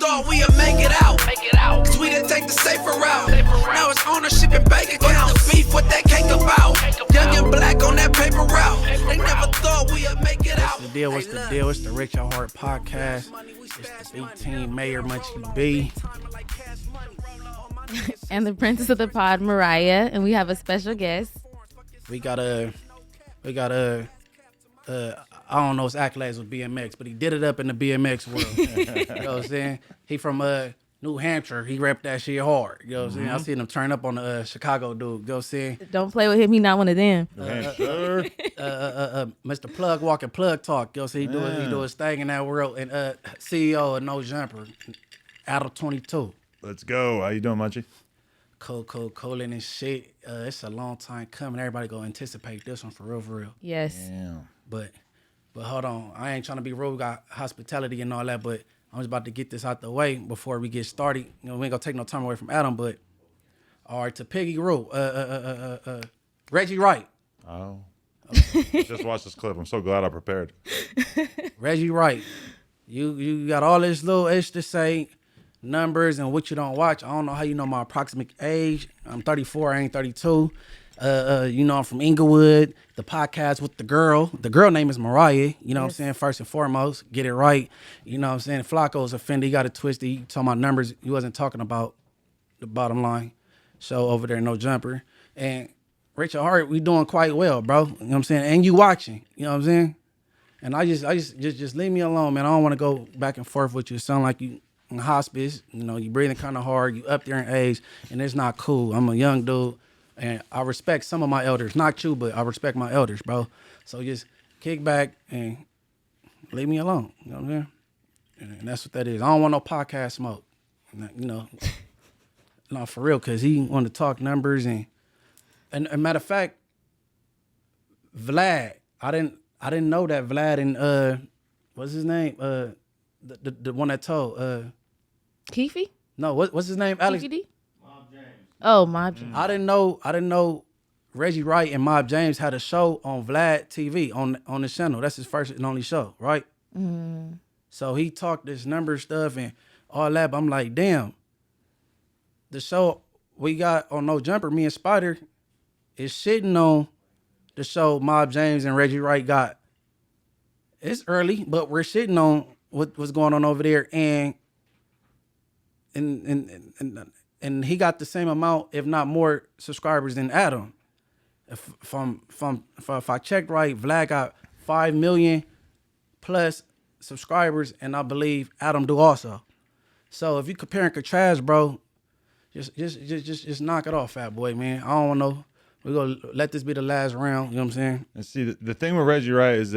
thought we'd make it out. Cause we didn't take the safer route. Now it's ownership and bank accounts. What's the beef, what that cake about? Young and black on that paper route. They never thought we'd make it out. What's the deal? What's the deal? It's the Rich at Heart podcast. It's the B-Team Mayor, Munchie B. And the princess of the pod, Mariah. And we have a special guest. We got I don't know his accolades with BMX, but he did it up in the BMX world. You know what I'm saying? He from New Hampshire. He repped that shit hard. You know what I'm saying? I seen him turn up on the Chicago dude. You know what I'm saying? Don't play with him. He not one of them. Mr. Plug walking Plugtalk. You know what I'm saying? He do his thing in that world. And CEO of No Jumper, Adam22. Let's go. How you doing, Munchie? Cool and shit. It's a long time coming. Everybody gonna anticipate this one for real. Yes. Damn. But hold on. I ain't trying to be rude. We got hospitality and all that, but I'm just about to get this out the way before we get started. You know, we ain't gonna take no time away from Adam, but all right, to Piggy Rule, Reggie Wright. Oh. Just watched this clip. I'm so glad I prepared. Reggie Wright. You got all this little extra say, numbers and what you don't watch. I don't know how you know my approximate age. I'm 34, I ain't 32. You know, I'm from Inglewood, the podcast with the girl. The girl name is Mariah, you know what I'm saying? First and foremost, get it right. You know what I'm saying? Flacco's offended, he got it twisted. He talking about numbers, he wasn't talking about the bottom line. So over there, No Jumper. And Rich at Heart, we doing quite well, bro. You know what I'm saying? And you watching, you know what I'm saying? And I just leave me alone, man. I don't want to go back and forth with you. It sound like you in hospice, you know, you breathing kind of hard, you up there in age, and it's not cool. I'm a young dude, and I respect some of my elders. Not you, but I respect my elders, bro. So just kick back and leave me alone. You know what I'm saying? And that's what that is. I don't want no podcast smoke. You know, no, for real, because he wanted to talk numbers. And matter of fact, Vlad, I didn't know that Vlad and, what's his name? The one that told Keefe? No, what's his name? Alex. D? Mob James. Oh, Mob James. I didn't know Reggie Wright and Mob James had a show on Vlad TV on the channel. That's his first and only show, right? Mm. So he talked this number stuff and all that, but I'm like, damn. The show we got on No Jumper, me and Spider, is shitting on the show Mob James and Reggie Wright got. It's early, but we're shitting on what's going on over there, and he got the same amount, if not more, subscribers than Adam. If I checked right, Vlad got 5 million plus subscribers, and I believe Adam do also. So if you compare and contrast, bro, just knock it off, fat boy, man. I don't want no. We're gonna let this be the last round. You know what I'm saying? And see, the thing with Reggie Wright is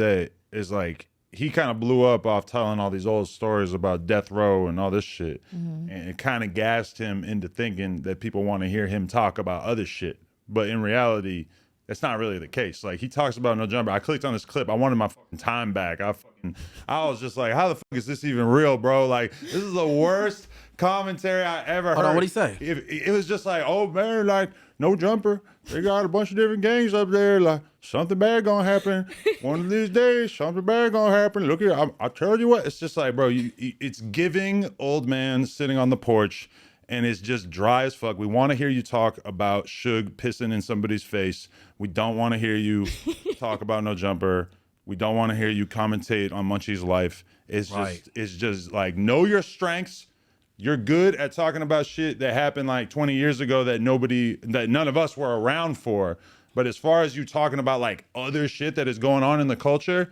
like, he kind of blew up off telling all these old stories about death row and all this shit. Mm-hmm. And it kind of gassed him into thinking that people want to hear him talk about other shit. But in reality, that's not really the case. Like, he talks about No Jumper. I clicked on this clip. I wanted my fucking time back. I was just like, how the fuck is this even real, bro? Like, this is the worst commentary I ever heard. Hold on, what'd he say? It was just like, oh, man, like, No Jumper, they got a bunch of different gangs up there. Like, something bad gonna happen. One of these days, something bad gonna happen. Look here, I tell you what. It's just like, bro, it's giving old man sitting on the porch, and it's just dry as fuck. We want to hear you talk about Suge pissing in somebody's face. We don't want to hear you talk about No Jumper. We don't want to hear you commentate on Munchie's life. It's just like, know your strengths. You're good at talking about shit that happened like 20 years ago that none of us were around for. But as far as you talking about like other shit that is going on in the culture,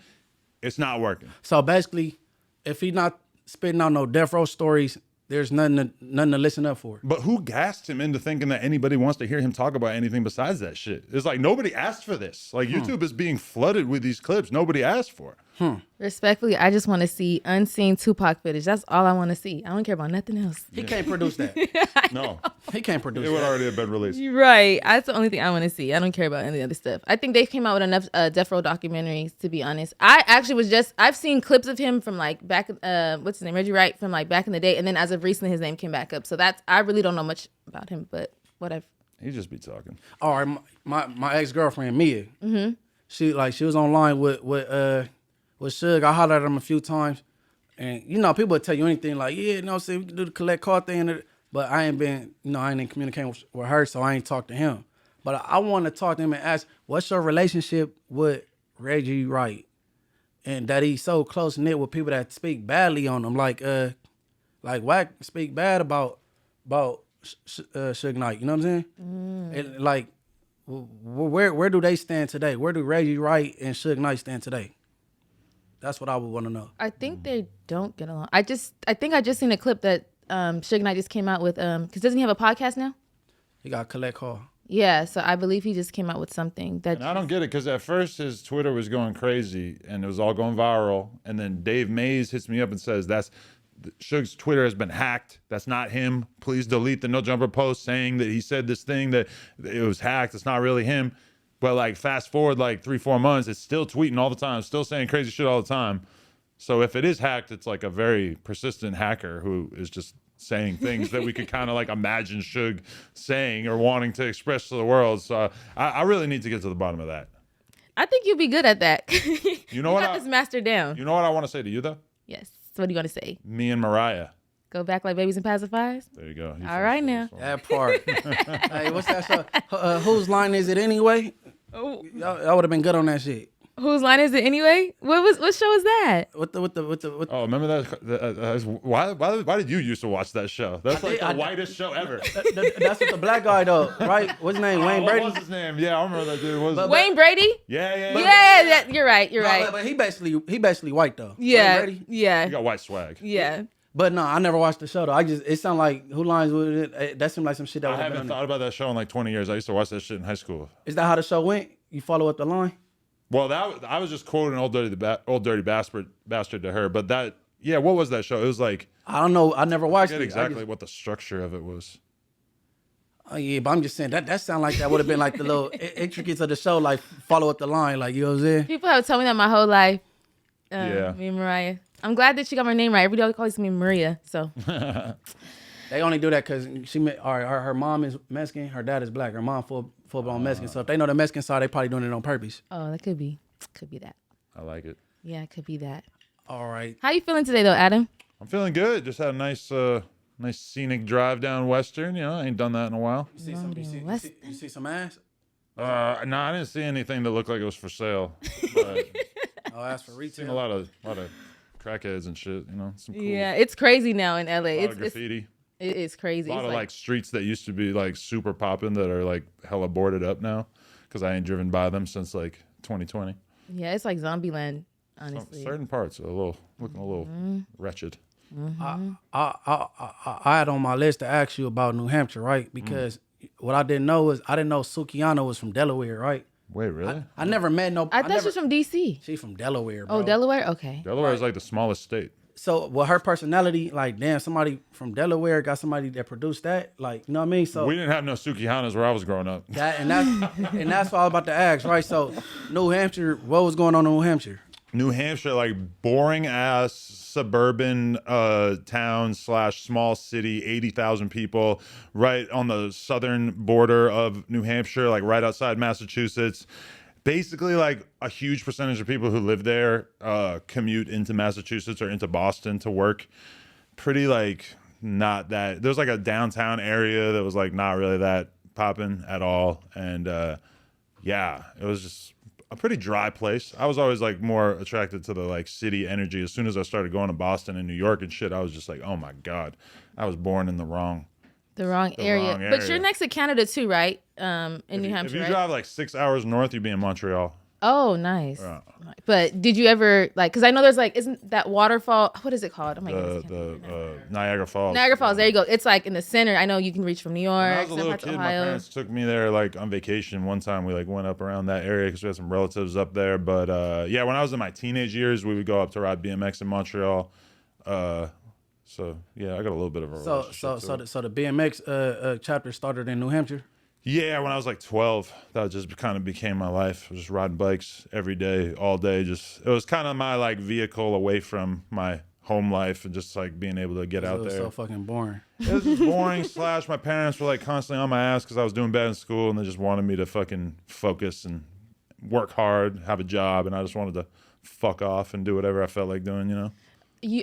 it's not working. So basically, if he not spitting out no death row stories, there's nothing to listen up for. But who gassed him into thinking that anybody wants to hear him talk about anything besides that shit? It's like, nobody asked for this. Like, YouTube is being flooded with these clips nobody asked for. Respectfully, I just want to see unseen Tupac footage. That's all I want to see. I don't care about nothing else. He can't produce that. No. He can't produce that. It would already have been released. You're right. That's the only thing I want to see. I don't care about any other stuff. I think they came out with enough death row documentaries, to be honest. I actually I've seen clips of him from like back, what's his name? Reggie Wright, from like back in the day. And then as of recently, his name came back up. So I really don't know much about him, but whatever. He just be talking. All right, my ex-girlfriend, Mia, she was online with Suge. I hollered at him a few times. And you know, people would tell you anything like, yeah, you know what I'm saying, we can do the collect call thing, but I ain't been, you know, I ain't in communicating with her, so I ain't talked to him. But I want to talk to him and ask, what's your relationship with Reggie Wright? And that he's so close knit with people that speak badly on him, like Wack speak bad about Suge Knight. You know what I'm saying? And like, where do they stand today? Where do Reggie Wright and Suge Knight stand today? That's what I would want to know. I think they don't get along. I think I just seen a clip that Suge Knight just came out with, because doesn't he have a podcast now? He got collect call. Yeah, so I believe he just came out with something that. And I don't get it, because at first his Twitter was going crazy and it was all going viral, and then Dave Mays hits me up and says Suge's Twitter has been hacked. That's not him. Please delete the No Jumper post saying that he said this thing, that it was hacked. It's not really him. But like fast forward like 3-4 months, it's still tweeting all the time, still saying crazy shit all the time. So if it is hacked, it's like a very persistent hacker who is just saying things that we could kind of like imagine Suge saying or wanting to express to the world. So I really need to get to the bottom of that. I think you'd be good at that. You know what? Got this mastered down. You know what I want to say to you though? Yes. So what do you want to say? Me and Mariah. Go back like babies and pacifiers? There you go. All right now. That part. Hey, what's that show? Whose line is it anyway? Oh. Y'all would have been good on that shit. Whose line is it anyway? What show is that? With the Oh, remember that? Why did you used to watch that show? That's like the whitest show ever. That's with the black guy though, right? What's his name? Wayne Brady. What was his name? Yeah, I remember that dude. What was it? Wayne Brady? Yeah. You're right. You're right. But he basically white though. Yeah. Wayne Brady? He Yeah. got white swag. Yeah. But no, I never watched the show though. It sounded like Who Lines with it. That seemed like some shit that I haven't thought about that show in like 20 years. I used to watch that shit in high school. Is that how the show went? You follow up the line? Well, I was just quoting old dirty bastard to her. But that, yeah, what was that show? It was like, I don't know. I never watched it. Exactly what the structure of it was. Oh yeah, but I'm just saying that sound like that would have been like the little intricacies of the show, like follow up the line, like you know what I'm saying. People have told me that my whole life. Yeah. Me and Mariah. I'm glad that she got my name right. Everybody calls me Maria. So. They only do that because her mom is Mexican, her dad is black. Her mom full blown Mexican. So if they know the Mexican side, they probably doing it on purpose. Oh, that could be that. I like it. Yeah, it could be that. All right. How you feeling today though, Adam? I'm feeling good. Just had a nice scenic drive down Western. You know, I ain't done that in a while. You see some ass? No, I didn't see anything that looked like it was for sale. But Oh, ass for retail. seen a lot of crackheads and shit. You know, some cool. Yeah, it's crazy now in LA. A lot of graffiti. It is crazy. A lot It's of like streets that used to be like super popping that are like hella boarded up now because I ain't driven by them since like 2020. Yeah, it's like Zombieland, honestly. Certain parts are looking a little wretched. I had on my list to ask you about New Hampshire, right? Because what I didn't know was Sukhana was from Delaware, right? Wait, really? I never met no. I thought she was from DC. She from Delaware, bro. Oh, Delaware? Okay. Delaware is like the smallest state. So, with her personality, like, damn, somebody from Delaware got somebody that produced that, like, you know what I mean? So We didn't have no Sukhanas where I was growing up. that's what I was about to ask, right? So, New Hampshire, what was going on in New Hampshire? New Hampshire, like boring ass suburban town / small city, 80,000 people, right on the southern border of New Hampshire, like right outside Massachusetts. Basically, like a huge percentage of people who live there commute into Massachusetts or into Boston to work. Pretty like not that. There's like a downtown area that was like not really that popping at all, and yeah, it was just a pretty dry place. I was always like more attracted to the like city energy. As soon as I started going to Boston and New York and shit, I was just like, oh my God, I was born in the wrong area. But you're next to Canada too, right? In New Hampshire. If you right? drive like 6 hours north, you'd be in Montreal. Oh, nice. But did you ever like? Because I know there's like, isn't that waterfall? What is it called? Oh my goodness, The Niagara Falls. Niagara Falls. There you go. It's like in the center. I know you can reach from New York. When I was a little kid, my Ohio. parents took me there like on vacation. One time we like went up around that area because we had some relatives up there. But yeah, when I was in my teenage years, we would go up to ride BMX in Montreal. So yeah, I got a little bit of a relationship. So the BMX chapter started in New Hampshire. Yeah, when I was like 12, that just kind of became my life. I was just riding bikes every day, all day. Just it was kind of my like vehicle away from my home life and just like being able to get out there. It was so fucking boring. It was just boring. / my parents were like constantly on my ass because I was doing bad in school, and they just wanted me to fucking focus and work hard, have a job, and I just wanted to fuck off and do whatever I felt like doing, you know.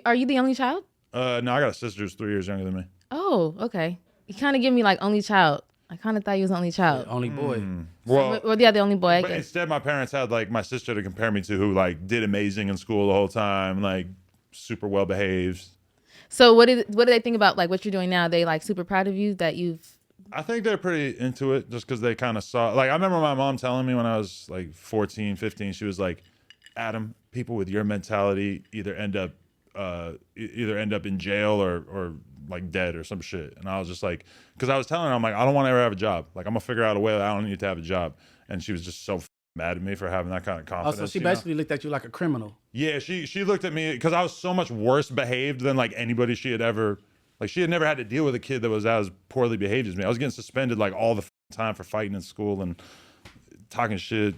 Are you the only child? No, I got a sister who's 3 years younger than me. Oh, okay. You kind of give me like only child. I kind of thought you was the only child. Only boy. Well, Yeah, the only boy. I but guess. instead, my parents had like my sister to compare me to, who like did amazing in school the whole time, like super well behaved. So what do they think about like what you're doing now? They like super proud of you that you've. I think they're pretty into it just because they kind of saw. Like, I remember my mom telling me when I was like 14, 15, she was like, Adam, people with your mentality either end up in jail or like dead or some shit. And I was just like, because I was telling her, I'm like, I don't want to ever have a job. Like, I'm gonna figure out a way that I don't need to have a job. And she was just so mad at me for having that kind of confidence. Oh, so she basically looked at you like a criminal. Yeah, she looked at me because I was so much worse behaved than like anybody she had ever. Like, she had never had to deal with a kid that was as poorly behaved as me. I was getting suspended like all the time for fighting in school and talking shit,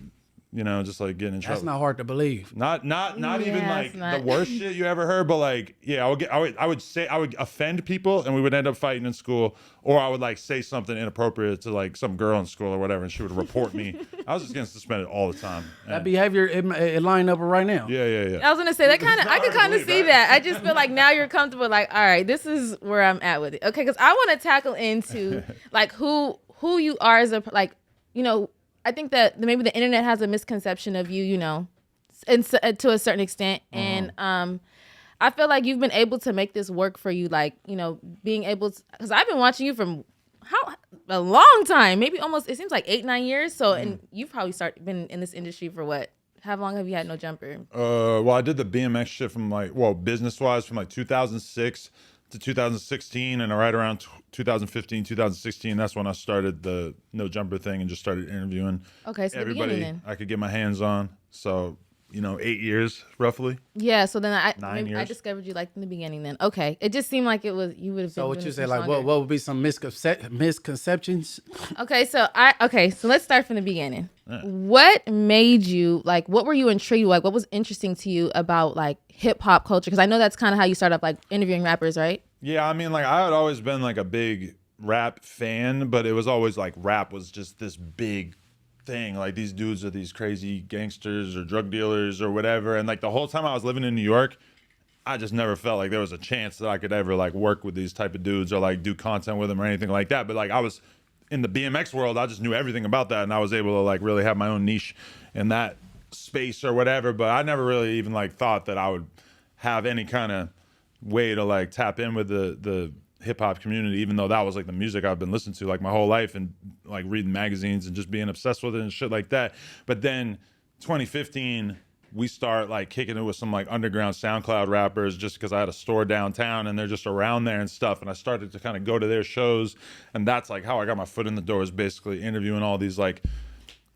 you know, just like getting in trouble. That's not hard to believe. Not even like not. the worst shit you ever heard, but like, yeah, I would offend people and we would end up fighting in school, or I would like say something inappropriate to like some girl in school or whatever, and she would report me. I was just getting suspended all the time. That behavior, it lined up right now. Yeah. I was gonna say that kind of. I could kind of see right? that. I just feel like now you're comfortable. Like, all right, this is where I'm at with it. Okay, because I want to tackle into like who you are as a like, you know. I think that maybe the internet has a misconception of you, you know, and to a certain extent. And I feel like you've been able to make this work for you, like, you know, being able to, because I've been watching you from a long time, maybe almost, it seems like 8-9 years. So, and you've probably been in this industry for what? How long have you had No Jumper? Well, I did the BMX shit from like, well, business-wise from like 2006 to 2016, and right around 2015, 2016, that's when I started the No Jumper thing and just started interviewing everybody I could get my hands on. So, you know, 8 years roughly. Yeah, so then I years. discovered you like in the beginning then. Okay, it just seemed like you would have been. So what you say, like what would be some misconceptions? Okay, so let's start from the beginning. What made you like? What were you intrigued? Like, what was interesting to you about like hip hop culture? Because I know that's kind of how you started up like interviewing rappers, right? Yeah, I mean, like I had always been like a big rap fan, but it was always like rap was just this big thing. Like, these dudes are these crazy gangsters or drug dealers or whatever. And like the whole time I was living in New York, I just never felt like there was a chance that I could ever like work with these type of dudes or like do content with them or anything like that. But like I was in the BMX world, I just knew everything about that, and I was able to like really have my own niche in that space or whatever. But I never really even like thought that I would have any kind of way to like tap in with the hip hop community, even though that was like the music I've been listening to like my whole life and like reading magazines and just being obsessed with it and shit like that. But then 2015, we start like kicking it with some like underground SoundCloud rappers just because I had a store downtown and they're just around there and stuff. And I started to kind of go to their shows, and that's like how I got my foot in the door, is basically interviewing all these like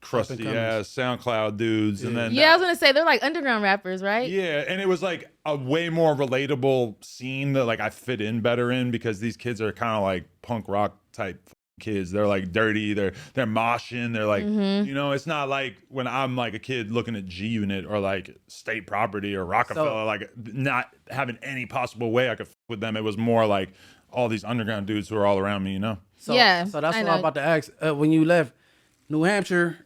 crusty ass SoundCloud dudes. And then I was gonna say they're like underground rappers, right? Yeah, and it was like a way more relatable scene that like I fit in better in, because these kids are kind of like punk rock type kids. They're like dirty, they're moshing, they're like, you know, it's not like when I'm like a kid looking at G Unit or like State Property or Rockefeller, like not having any possible way I could with them. It was more like all these underground dudes who are all around me, you know? So that's what I'm about to ask. When you left New Hampshire,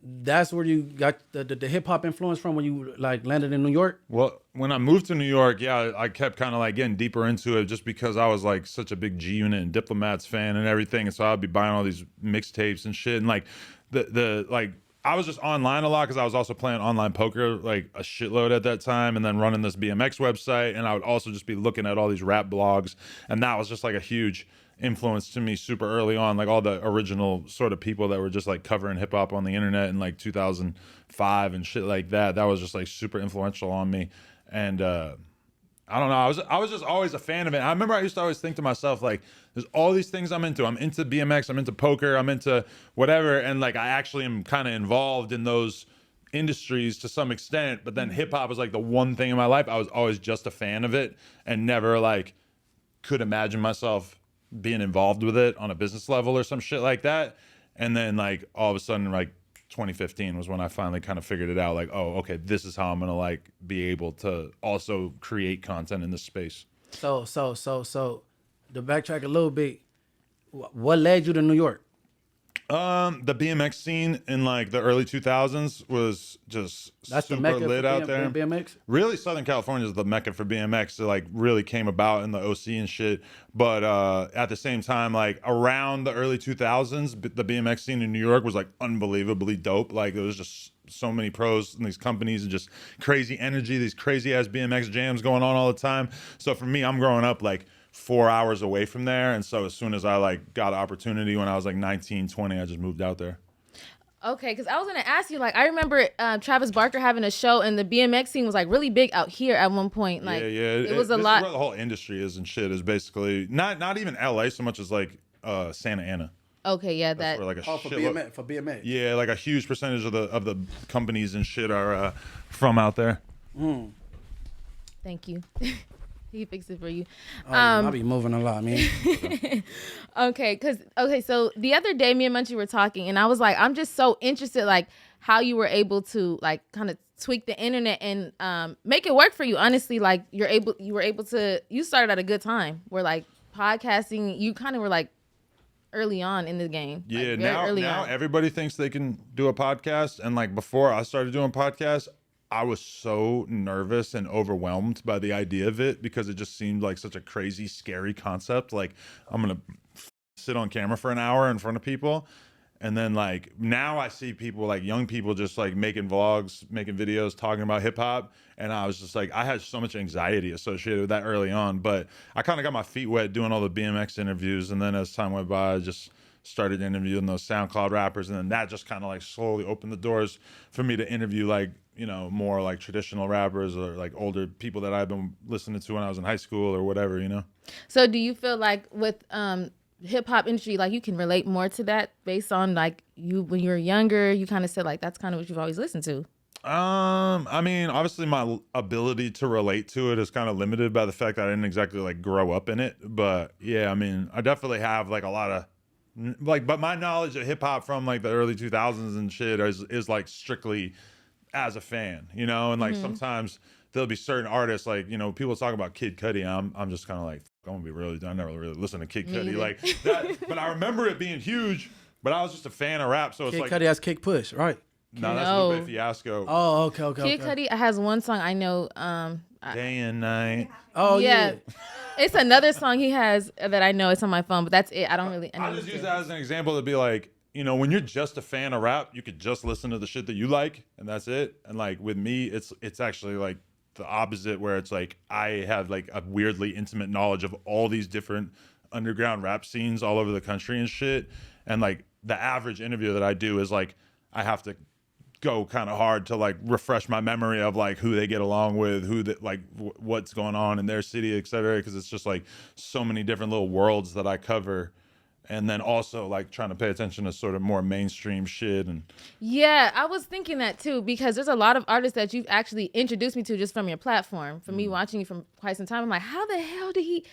that's where you got the hip hop influence from, when you like landed in New York? Well, when I moved to New York, yeah, I kept kind of like getting deeper into it just because I was like such a big G Unit and Diplomats fan and everything. And so I'd be buying all these mixtapes and shit. And like the like I was just online a lot because I was also playing online poker like a shitload at that time, and then running this BMX website. And I would also just be looking at all these rap blogs. And that was just like a huge influence to me super early on, like all the original sort of people that were just like covering hip hop on the internet in like 2005 and shit like that. That was just like super influential on me. And I don't know, I was just always a fan of it. I remember I used to always think to myself, like, there's all these things I'm into. I'm into BMX, I'm into poker, I'm into whatever, and like I actually am kind of involved in those industries to some extent, but then hip hop was like the one thing in my life I was always just a fan of it and never like could imagine myself being involved with it on a business level or some shit like that. And then like all of a sudden, like 2015 was when I finally kind of figured it out, like, oh, okay, this is how I'm gonna like be able to also create content in this space. So to backtrack a little bit, what led you to New York? The BMX scene in like the early 2000s was just That's the super mecca lit for out there. BMX. Really, Southern California is the mecca for BMX. It like really came about in the OC and shit. But at the same time, like around the early 2000s, the BMX scene in New York was like unbelievably dope. Like there was just so many pros and these companies and just crazy energy, these crazy ass BMX jams going on all the time. So for me, I'm growing up like 4 hours away from there, and so as soon as I like got an opportunity when I was like 19, 20, I just moved out there. Okay, because I was gonna ask you, like, I remember Travis Barker having a show, and the BMX scene was like really big out here at one point. Like, Yeah. it was a this lot. is where the whole industry is and shit is basically not even LA so much as like Santa Ana. Okay, yeah, That's that. where like a For shitload- BMX. Yeah, like a huge percentage of the companies and shit are from out there. Thank you. He fixed it for you. I'll be moving a lot, man. Okay, so the other day me and Munchie were talking, and I was like, I'm just so interested, like how you were able to like kind of tweak the internet and make it work for you. Honestly, like you were able to. You started at a good time. Where like podcasting, you kind of were like early on in the game. Yeah, like, now everybody thinks they can do a podcast, and like before I started doing podcasts, I was so nervous and overwhelmed by the idea of it because it just seemed like such a crazy, scary concept. Like I'm gonna sit on camera for an hour in front of people, and then like now I see people like young people just like making vlogs, making videos, talking about hip hop, and I was just like, I had so much anxiety associated with that early on, but I kind of got my feet wet doing all the BMX interviews, and then as time went by, I just started interviewing those SoundCloud rappers, and then that just kind of like slowly opened the doors for me to interview like, you know, more like traditional rappers or like older people that I've been listening to when I was in high school or whatever, you know? So do you feel like with hip hop industry, like you can relate more to that based on like you when you were younger, you kind of said like that's kind of what you've always listened to. I mean, obviously my ability to relate to it is kind of limited by the fact that I didn't exactly like grow up in it. But yeah, I mean, I definitely have like a lot of like, but my knowledge of hip hop from like the early 2000s and shit is like strictly as a fan, you know? And like sometimes there'll be certain artists, like, you know, people talk about Kid Cudi. I'm just kind of like, I'm gonna be really, I never really listened to Kid Cudi like that, but I remember it being huge, but I was just a fan of rap. So it's Kid like, Cudi has Kick Push, right? no, that's No. Lupe Fiasco. Oh, okay. Kid Cudi has one song I know. Day and night. Oh, yeah. It's another song he has that I know. It's on my phone, but that's it. I don't really. I just use that as an example to be like, you know, when you're just a fan of rap, you could just listen to the shit that you like, and that's it. And like with me, it's actually like the opposite, where it's like I have like a weirdly intimate knowledge of all these different underground rap scenes all over the country and shit. And like the average interview that I do is like I have to go kind of hard to like refresh my memory of like who they get along with, who that like what's going on in their city, etc. Because it's just like so many different little worlds that I cover. And then also like trying to pay attention to sort of more mainstream shit. And Yeah, I was thinking that too, because there's a lot of artists that you've actually introduced me to just from your platform. From me watching you from quite some time, I'm like, how the hell did he?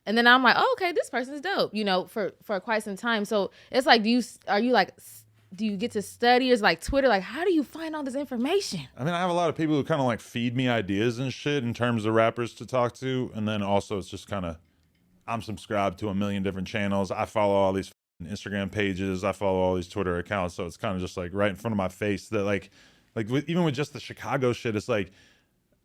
And then I'm like, oh, okay, this person's dope, you know, for quite some time. So it's like, do you get to study? Or is like Twitter, like how do you find all this information? I mean, I have a lot of people who kind of like feed me ideas and shit in terms of rappers to talk to. And then also it's just kind of, I'm subscribed to a million different channels. I follow all these Instagram pages. I follow all these Twitter accounts. So it's kind of just like right in front of my face that like even with just the Chicago shit, it's like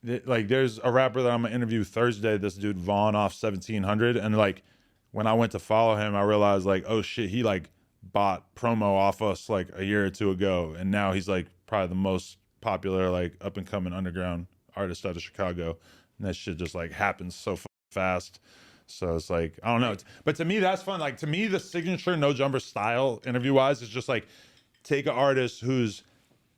there's a rapper that I'm gonna interview Thursday, this dude Vaughn off 1700. And like when I went to follow him, I realized like, oh shit, he like bought promo off us like a year or two ago. And now he's like probably the most popular, like up and coming underground artist out of Chicago. And that shit just like happens so fast. So it's like, I don't know. But to me, that's fun. Like to me, the signature No Jumper style interview wise is just like take an artist who's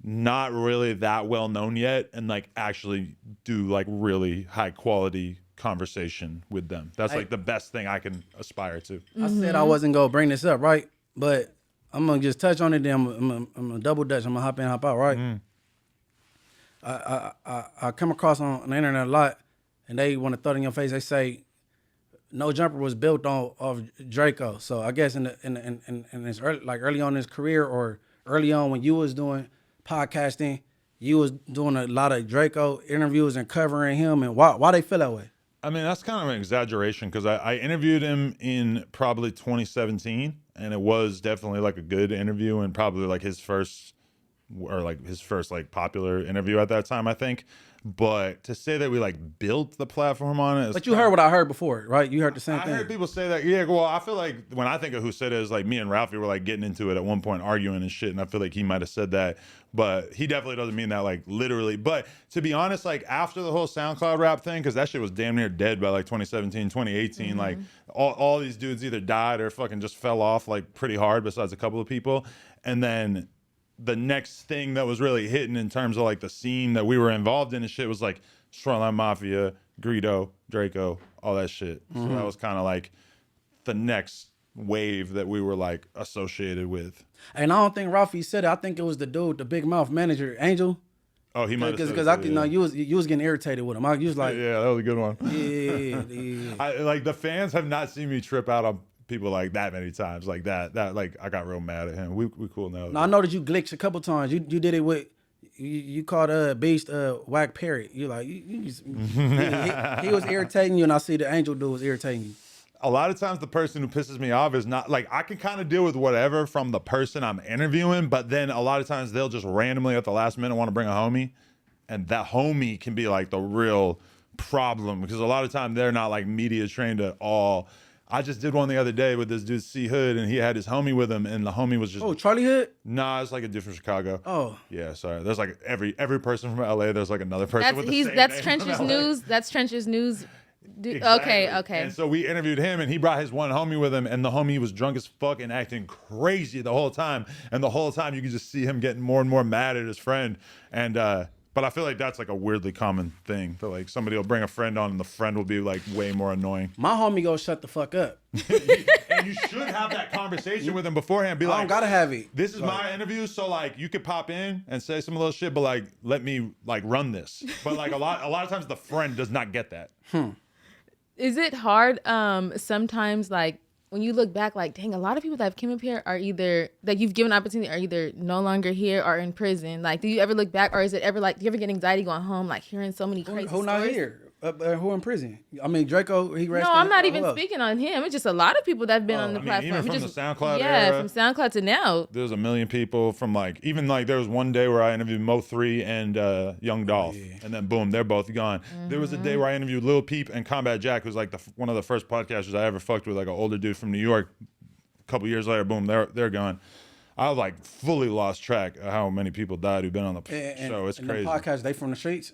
not really that well known yet and like actually do like really high quality conversation with them. That's like the best thing I can aspire to. I said I wasn't going to bring this up, right? But I'm going to just touch on it, then I'm going to double dutch. I'm going to hop in, hop out, right? I come across on the internet a lot, and they want to throw it in your face. They say, No Jumper was built off Draco. So I guess in his early on in his career or early on when you was doing podcasting, you was doing a lot of Draco interviews and covering him. And why they feel that way? I mean, that's kind of an exaggeration because I interviewed him in probably 2017, and it was definitely like a good interview and probably like his first like popular interview at that time, I think. But to say that we like built the platform on it, But you heard what I heard before, right? You heard the same thing. I heard people say that. Yeah, well, I feel like when I think of who said it, is like me and Ralphie were like getting into it at one point, arguing and shit. And I feel like he might have said that, but he definitely doesn't mean that like literally. But to be honest, like after the whole SoundCloud rap thing, because that shit was damn near dead by like 2017, 2018. Like all these dudes either died or fucking just fell off like pretty hard. Besides a couple of people, and then the next thing that was really hitting in terms of like the scene that we were involved in and shit was like Shoreline Mafia, Greedo, Draco, all that shit. So that was kind of like the next wave that we were like associated with. And I don't think Ralphie said it. I think it was the dude, the big mouth manager, Angel. Oh, he might have Because I know you was getting irritated with him. You was like, yeah, that was a good one. yeah. Like the fans have not seen me trip out on people like that many times, like that like I got real mad at him. We cool now. No, I know that you glitched a couple times. You did it with you called Beast Whack Parrot. You like he was irritating you, and I see the Angel dude was irritating you. A lot of times the person who pisses me off is not like, I can kind of deal with whatever from the person I'm interviewing, but then a lot of times they'll just randomly at the last minute want to bring a homie, and that homie can be like the real problem because a lot of time they're not like media trained at all. I just did one the other day with this dude C Hood, and he had his homie with him, and the homie was just Charlie Hood. Nah, it's like a dude from Chicago. Oh yeah, sorry. There's like every person from LA. There's like another person with the same that's name Trench's from LA. News. That's Trench's News. Exactly. Okay. And so we interviewed him, and he brought his one homie with him, and the homie was drunk as fuck and acting crazy the whole time. And the whole time you could just see him getting more and more mad at his friend. And but I feel like that's like a weirdly common thing. That like somebody will bring a friend on, and the friend will be like way more annoying. My homie go shut the fuck up. And you should have that conversation with him beforehand. Be like, I don't gotta have it. This is my interview, so like you could pop in and say some of those shit, but like let me like run this. But like a lot of times the friend does not get that. Is it hard sometimes, like, when you look back, like, dang, a lot of people that have come up here are either, that you've given opportunity, are either no longer here or in prison. Like, do you ever look back, or is it ever, like, do you ever get anxiety going home, like, hearing so many crazy Who stories? not here? Who in prison? I mean, Draco, he rested. No, I'm not even speaking on him. It's just a lot of people that have been on the platform. Even from just, the SoundCloud yeah, era, from SoundCloud to now. There's a million people from like, even like there was one day where I interviewed Mo3 and Young Dolph, and then boom, they're both gone. There was a day where I interviewed Lil Peep and Combat Jack, who's like one of the first podcasters I ever fucked with, like an older dude from New York. A couple years later, boom, they're gone. I like fully lost track of how many people died who've been on the show. It's crazy. The podcast, they from the streets?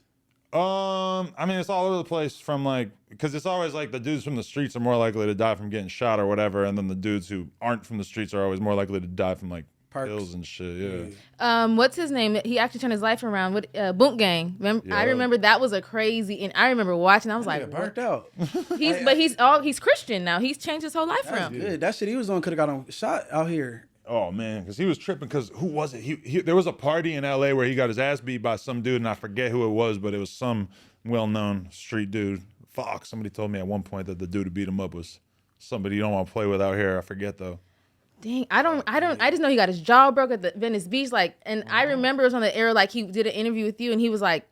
I mean, it's all over the place from like, because it's always like the dudes from the streets are more likely to die from getting shot or whatever, and then the dudes who aren't from the streets are always more likely to die from like pills and shit. Yeah. What's his name? He actually turned his life around with Boot Gang. I remember that was a crazy, and I remember watching. I was like, burnt out. He's Christian now. He's changed his whole life around. Good. That shit he was on could have got him shot out here. Oh man, because he was tripping. Because who was it? He there was a party in LA where he got his ass beat by some dude, and I forget who it was, but it was some well-known street dude. Fuck, somebody told me at one point that the dude who beat him up was somebody you don't want to play with out here. I forget though. Dang, I just know he got his jaw broke at the Venice Beach, like, and I remember it was on the era, like, he did an interview with you, and he was like,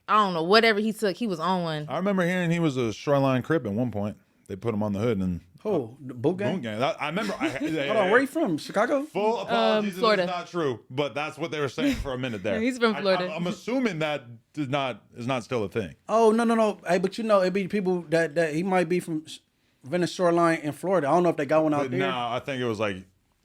I don't know, whatever he took, he was on one. I remember hearing he was a Shoreline Crip at one point. They put him on the hood and. Oh, the Boot Gang? Boot Gang. I remember. Hold on, where you from? Chicago? Full apologies, Florida. It's not true, but that's what they were saying for a minute there. He's from Florida. I'm assuming that is not still a thing. Oh, no. Hey, but you know, it be people that he might be from Venice Shore Line in Florida. I don't know if they got one out there. No, I think it was like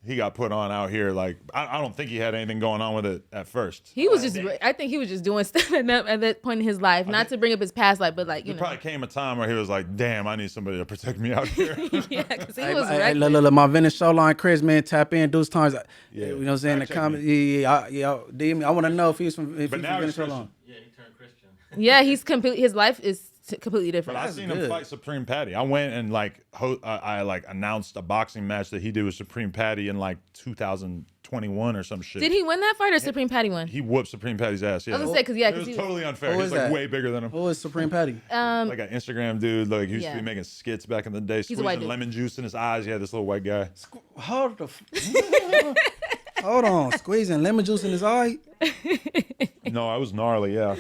he got put on out here. Like I don't think he had anything going on with it at first. He was I think he was just doing stuff at that point in his life, not to bring up his past life, but like, you know. There probably came a time where he was like, damn, I need somebody to protect me out here. Yeah, because he Hey, was hey, reckless. look, my Venice Shore Line Cripss, man, tap in those times. Yeah. You know what I'm saying? The Check comment, yeah. DM me. I want to know if he's from now Venice he's Shore Line. Yeah, he turned Christian. Yeah, his life is completely different. But I seen him good. fight Supreme Patty. I went and like I like announced a boxing match that he did with Supreme Patty in like 2021 or some shit. Did he win that fight or Supreme Patty won? He whooped Supreme Patty's ass. Yeah, I was gonna say, it was totally unfair. Who He's is like that? way bigger than him. Who is Supreme Patty? Like an Instagram dude. Like he used to Yeah. be making skits back in the day. a white Squeezing dude. lemon juice in his eyes. Yeah, this little white guy. Hold on, squeezing lemon juice in his eye. No, I was gnarly. Yeah,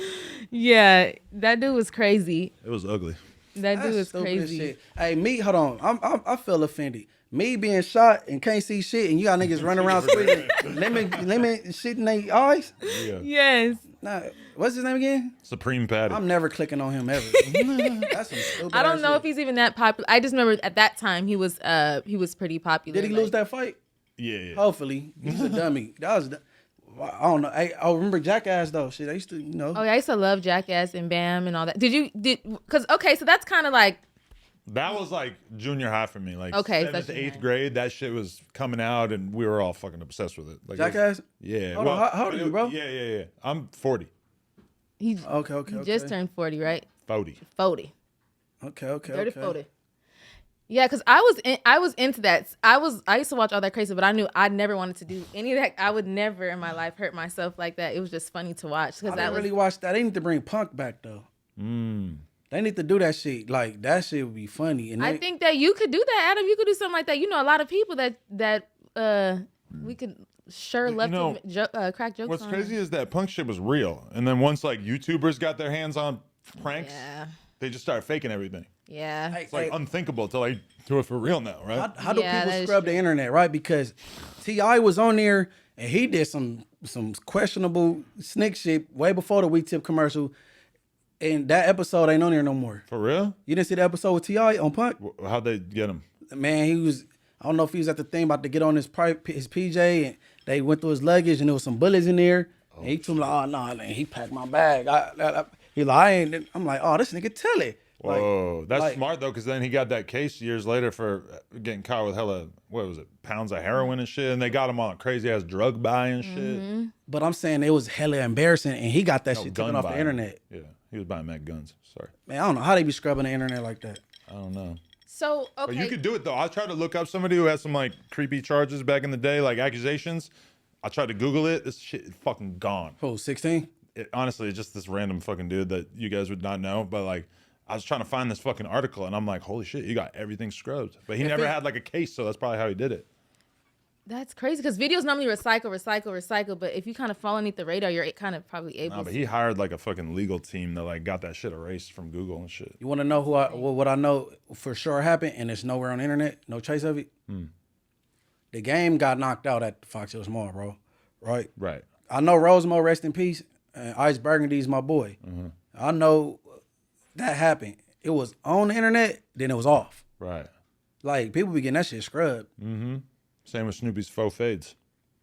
Yeah, that dude was crazy. it was ugly. That dude is stupid as crazy. shit. Hey, me, hold on. I feel offended. Me being shot and can't see shit, and you got niggas running around screaming lemon shit in their eyes. Yeah. Yes. Nah, what's his name again? Supreme Patty. I'm never clicking on him ever. That's some stupid I don't ass know shit. if he's even that popular. I just remember at that time he was pretty popular. Did he lose that fight? Yeah. Hopefully. He's a dummy. I don't know. I remember Jackass though. Shit, I used to, Oh yeah, I used to love Jackass and Bam and all that. Because okay, so that's kind of like. That was like junior high for me. Like Okay, 7th so to 8th grade, that shit was coming out, and we were all fucking obsessed with it. Like Jackass? Yeah. Hold on, how old are you, bro? Yeah. I'm 40. He Okay. just turned 40, right? 40. 40. Okay. Dirty 40. Yeah, because I was into that. I used to watch all that crazy, but I knew I never wanted to do any of that. I would never in my life hurt myself like that. It was just funny to watch. I didn't really watch that. They need to bring Punk back though. They need to do that shit. Like that shit would be funny. And I think that you could do that, Adam. You could do something like that. You know, a lot of people that we could crack jokes. What's on. crazy is that punk shit was real, and then once like YouTubers got their hands on pranks, they just started faking everything. Yeah. It's like unthinkable to like do it for real now, right? How do Yeah, that people is scrub true. the internet, right? Because T.I. was on there and he did some questionable sneak shit way before the Wheat Tip commercial. And that episode ain't on there no more. For real? You didn't see the episode with T.I. on Punk? How'd they get him? Man, he was, I don't know if he was at the thing about to get on his PJ, and they went through his luggage and there was some bullets in there. And he told me like, oh no, he packed my bag. He like, I ain't. I'm like, oh, this nigga tell it. Whoa, that's like- smart though, because then he got that case years later for getting caught with hella, what was it, pounds of heroin and shit, and they got him on crazy ass drug buy and shit. But I'm saying it was hella embarrassing, and he got that shit taken off the buying. internet. Yeah, he was buying Mac guns. Sorry, Man, I don't know how they be scrubbing the internet like that. I don't know. So But okay. you could do it though. I tried to look up somebody who had some like creepy charges back in the day, like accusations. I tried to Google it. This shit is fucking gone. Oh, 16? Honestly, it's just this random fucking dude that you guys would not know. But like, I was trying to find this fucking article, and I'm like, holy shit, you got everything scrubbed. But he never had like a case, so that's probably how he did it. That's crazy because videos normally recycle. But if you kind of fall underneath the radar, you're kind of probably able. Nah, to. but he hired like a fucking legal team that like got that shit erased from Google and shit. You want to know what I know for sure happened, and it's nowhere on the internet, no trace of it? The game got knocked out at the Fox Hills Mall, bro. Right? Right. I know Rosemo, rest in peace, and Ice Burgundy's my boy. I know that happened. It was on the internet, then it was off. Right. Like, people be getting that shit scrubbed. Same with Snoopy's faux fades.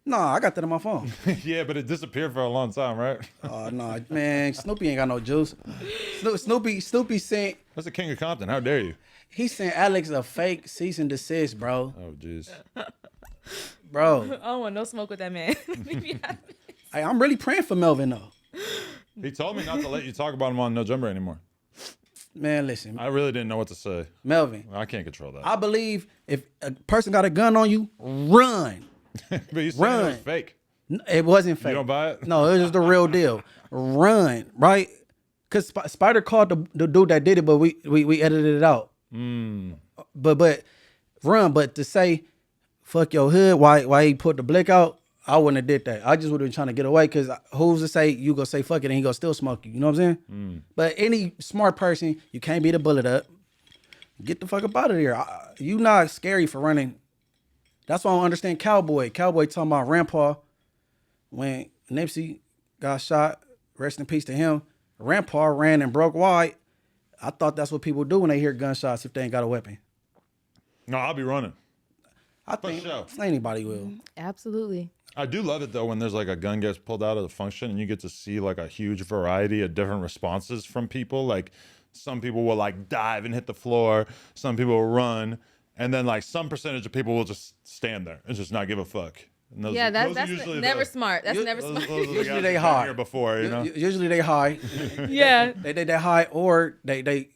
Nah, I got that on my phone. Yeah, but it disappeared for a long time, right? Oh, no, man, Snoopy ain't got no juice. Snoopy sent, That's the king of Compton. How dare you? he sent Alex a fake cease and desist, bro. Oh, jeez. Bro, I don't want no smoke with that man. hey, I'm really praying for Melvin, though. He told me not to let you talk about him on No Jumper anymore. Man, listen, I really didn't know what to say. Melvin, I can't control that. I believe if a person got a gun on you, run. But you said it was Run. fake. It wasn't fake. You don't buy it? No, it was the real deal. Run, right? Because Spider called the dude that did it, but we edited it out. But run. But to say fuck your hood, why he put the blick out? I wouldn't have did that. I just would have been trying to get away because who's to say you gonna say fuck it and he gonna still smoke you? You know what I'm saying? But any smart person, you can't beat a bullet up. Get the fuck up out of there. You not scary for running. That's why I don't understand Cowboy. Cowboy talking about Rampart when Nipsey got shot. Rest in peace to him. Rampart ran and broke wide. I thought that's what people do when they hear gunshots if they ain't got a weapon. No, I'll be running. I think sure. anybody will. Absolutely. I do love it though when there's like a gun gets pulled out of the function and you get to see like a huge variety of different responses from people. Like some people will like dive and hit the floor, some people will run, and then like some percentage of people will just stand there and just not give a fuck. And those, Yeah, those are that's usually never smart. That's never Those, smart. those are the Usually guys they who've been high. here before, you know. Usually they high. Yeah. they high or they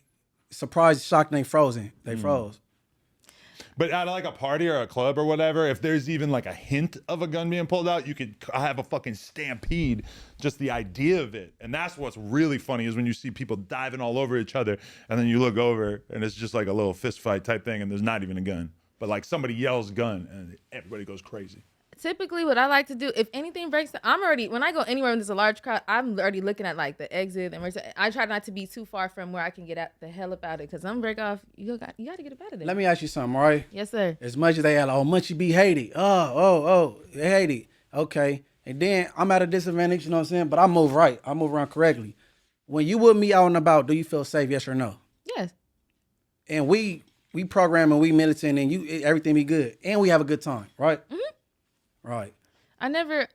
surprised, shocked, and they frozen. They froze. But at like a party or a club or whatever, if there's even like a hint of a gun being pulled out, you could have a fucking stampede. Just the idea of it, and that's what's really funny is when you see people diving all over each other, and then you look over and it's just like a little fist fight type thing, and there's not even a gun, but like somebody yells gun and everybody goes crazy. Typically, what I like to do, if anything breaks, when I go anywhere when there's a large crowd, I'm already looking at like the exit. And I try not to be too far from where I can get the hell up out of it. Because I'm break off, you got to get up out of there. Let me ask you something, right? Yes, sir. As much as they had, Munchie B hate it. They hate it. Okay. And then I'm at a disadvantage, you know what I'm saying? But I move right. I move around correctly. When you with me out and about, do you feel safe, yes or no? Yes. And we program and we militant and everything be good. And we have a good time, right? Mm-hmm. Right. I never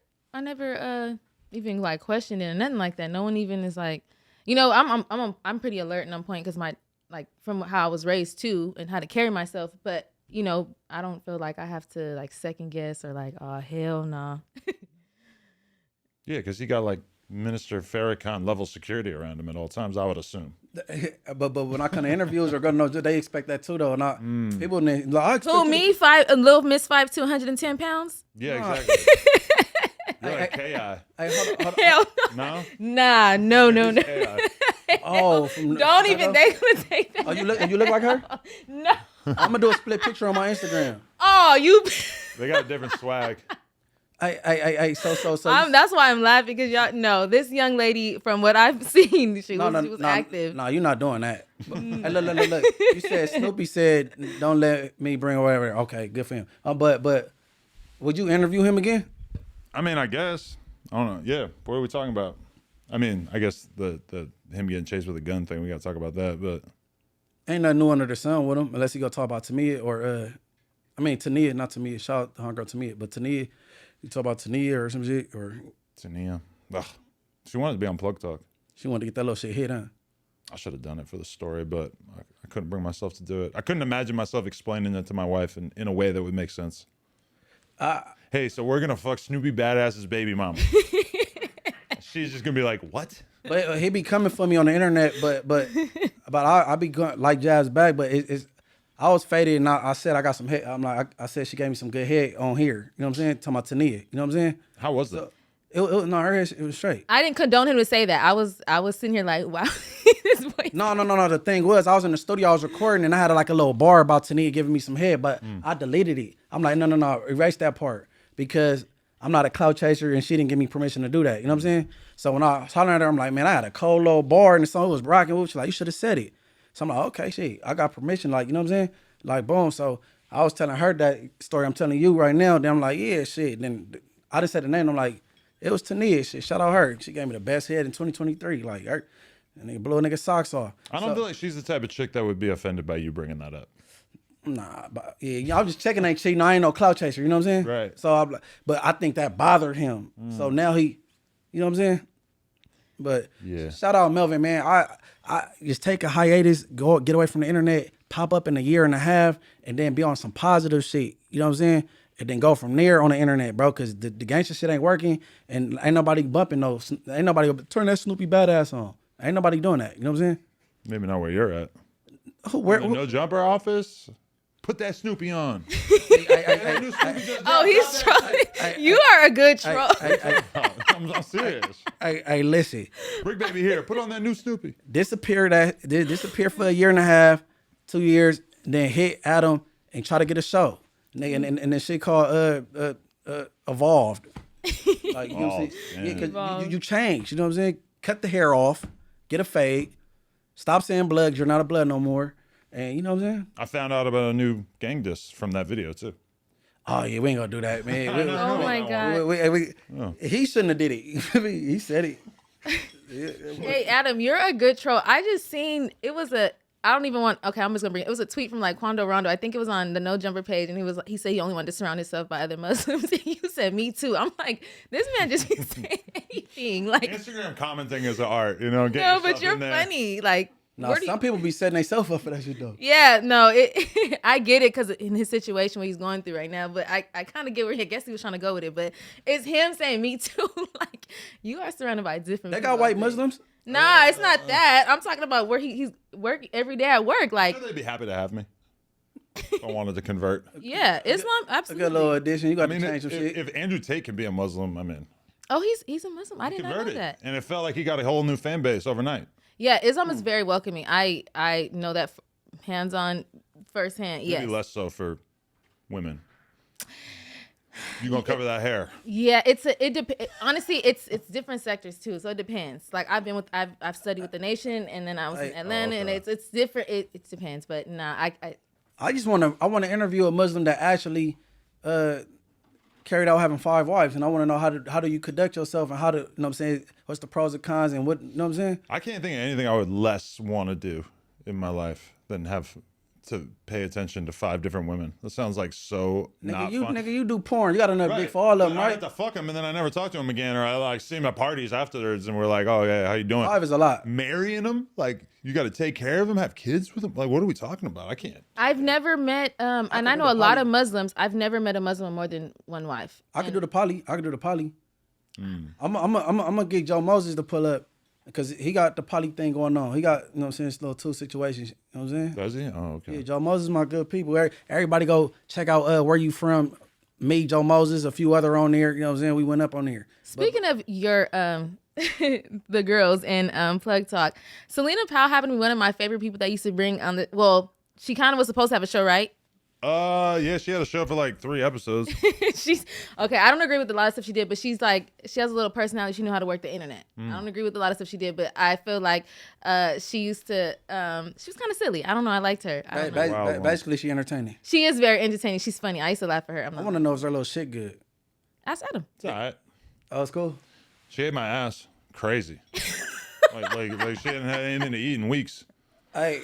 even like questioned it or nothing like that. No one even is like, you know, I'm pretty alert and on point because from how I was raised too and how to carry myself. But, you know, I don't feel like I have to like second guess or like, oh, hell no. Yeah, because he got like Minister Farrakhan level security around him at all times, I would assume. But when I come to interviews or go, no, they expect that too though. Not people. Like, who me? A little Miss 5'2", 110 pounds. Yeah, exactly. You're like KI. Hold on. Hell No. Nah, no. Oh, Don't even. They gonna take that. Oh, you look like her? No. I'm gonna do a split picture on my Instagram. Oh, you. They got a different swag. So. That's why I'm laughing because y'all know this young lady from what I've seen, she was active. No, you're not doing that. Hey, look. You said Snoopy said, "Don't let me bring her whatever." Okay, good for him. But would you interview him again? I mean, I guess. I don't know. Yeah. What are we talking about? I mean, I guess the him getting chased with a gun thing. We got to talk about that. But ain't nothing new under the sun with him unless he go talk about Tamia or Tania, not Tamia. Shout out to homegirl Tamia, but Tania. You talk about Tania or some shit or Tania. Ugh. She wanted to be on Plugtalk. She wanted to get that little shit hit, huh? I should have done it for the story, but I couldn't bring myself to do it. I couldn't imagine myself explaining it to my wife in a way that would make sense. Hey, so we're gonna fuck Snoopy BadAzz's baby mama. She's just gonna be like, what? But he be coming for me on the internet, but I be going like Jazz back, but it's I was faded and I said I got some head. I'm like I said she gave me some good head on here. You know what I'm saying? Talking about Tania. You know what I'm saying? How was that? No, her head, it was straight. I didn't condone him to say that. I was sitting here like, wow. This boy. No. The thing was, I was in the studio, I was recording, and I had like a little bar about Tania giving me some head, but I deleted it. I'm like, no, erase that part because I'm not a clout chaser, and she didn't give me permission to do that. You know what I'm saying? So when I was hollering at her, I'm like, man, I had a cold little bar, and the song was rocking. She's like, you should have said it. So I'm like, okay, shit, I got permission. Like, you know what I'm saying? Like, boom. So I was telling her that story I'm telling you right now. Then I'm like, yeah, shit. Then I just said the name. I'm like, it was Tania. Shit, shout out her. She gave me the best head in 2023. Like, her, and they blew a nigga socks off. I don't feel like she's the type of chick that would be offended by you bringing that up. Nah, but yeah, I'm just checking ain't cheating. I ain't no clout chaser. You know what I'm saying? Right. So I'm like, but I think that bothered him. So now he, you know what I'm saying? But yeah, shout out Melvin, man. I just take a hiatus, get away from the internet, pop up in a year and a half, and then be on some positive shit. You know what I'm saying? And then go from there on the internet, bro, because the gangster shit ain't working, and ain't nobody bumping those. Ain't nobody turn that Snoopy BadAzz on. Ain't nobody doing that. You know what I'm saying? Maybe not where you're at. Where? No Jumper office. Put that Snoopy on. Oh, he's trolling. You are a good troll. I'm serious. Hey, listen. Brick baby here. Put on that new Snoopy. Disappear for a year and a half, 2 years, then hit Adam and try to get a show. And then shit called Evolved. Like, you know what I'm saying? Yeah, 'cause you change. You know what I'm saying? Cut the hair off, get a fade, stop saying blood. You're not a blood no more. And you know what I'm saying? I found out about a new gang diss from that video too. Oh yeah, we ain't gonna do that, man. Oh my god. He shouldn't have did it. He said it. Hey Adam, you're a good troll. I just seen it was I'm just gonna bring it. It was a tweet from like Quando Rondo. I think it was on the No Jumper page, and he said he only wanted to surround himself by other Muslims. And you said me too. I'm like, this man just be saying anything. Like Instagram commenting is an art, you know. No, but you're funny. Like no, some people be setting themselves up for that shit though. Yeah, no, I get it because in his situation what he's going through right now. But I kind of get where I guess he was trying to go with it. But it's him saying me too. Like you are surrounded by different. They got white Muslims. Nah, it's not that. I'm talking about where he's work every day at work. Like they'd be happy to have me. I wanted to convert. Yeah, Islam absolutely. A good little addition. You got to change some shit. If Andrew Tate can be a Muslim, I'm in. Oh, he's a Muslim. I did not know that. And it felt like he got a whole new fan base overnight. Yeah, Islam is very welcoming. I know that hands-on, firsthand. Yes. Maybe less so for women. You gonna cover that hair? Yeah, honestly, it's different sectors too, so it depends. Like I've studied with the Nation, and then I was in Atlanta, and it's different. It depends, but nah, I just want to interview a Muslim that actually carried out having 5 wives, and I want to know how do you conduct yourself, and how to, you know what I'm saying, what's the pros and cons, and what, you know what I'm saying? I can't think of anything I would less want to do in my life than have to pay attention to 5 different women. That sounds like so not fun. Nigga, you do porn. You got enough dick for all of them, I right? have to fuck them, and then I never talk to them again, or I like see them at parties afterwards, and we're like, oh yeah, how you doing? 5 is a lot. Marrying them, like you got to take care of them, have kids with them. Like, what are we talking about? I can't. I've never met, and I know a lot of Muslims. I've never met a Muslim with more than 1 wife. I can do the poly. I'm gonna get Joe Moses to pull up, because he got the poly thing going on. He got, you know what I'm saying, this little 2 situations. You know what I'm saying? Does he? Oh, okay. Yeah, Joe Moses, my good people. Everybody go check out Where You From. Me, Joe Moses, a few other on there. You know what I'm saying? We went up on there. Speaking of your the girls and Plugtalk, Selena Powell happened to be one of my favorite people that used to bring on the. Well, she kind of was supposed to have a show, right? Yeah, she had a show for like 3 episodes. She's okay. I don't agree with a lot of stuff she did, but she's like, she has a little personality. She knew how to work the internet. I don't agree with a lot of stuff she did, but I feel like she used to. She was kind of silly. I don't know. I liked her. Basically, she entertaining. She is very entertaining. She's funny. I used to laugh at her. I want to know if her little shit good. Ask Adam. It's all right. Oh, it's cool. She ate my ass. Crazy. like she hadn't had anything to eat in weeks. Hey,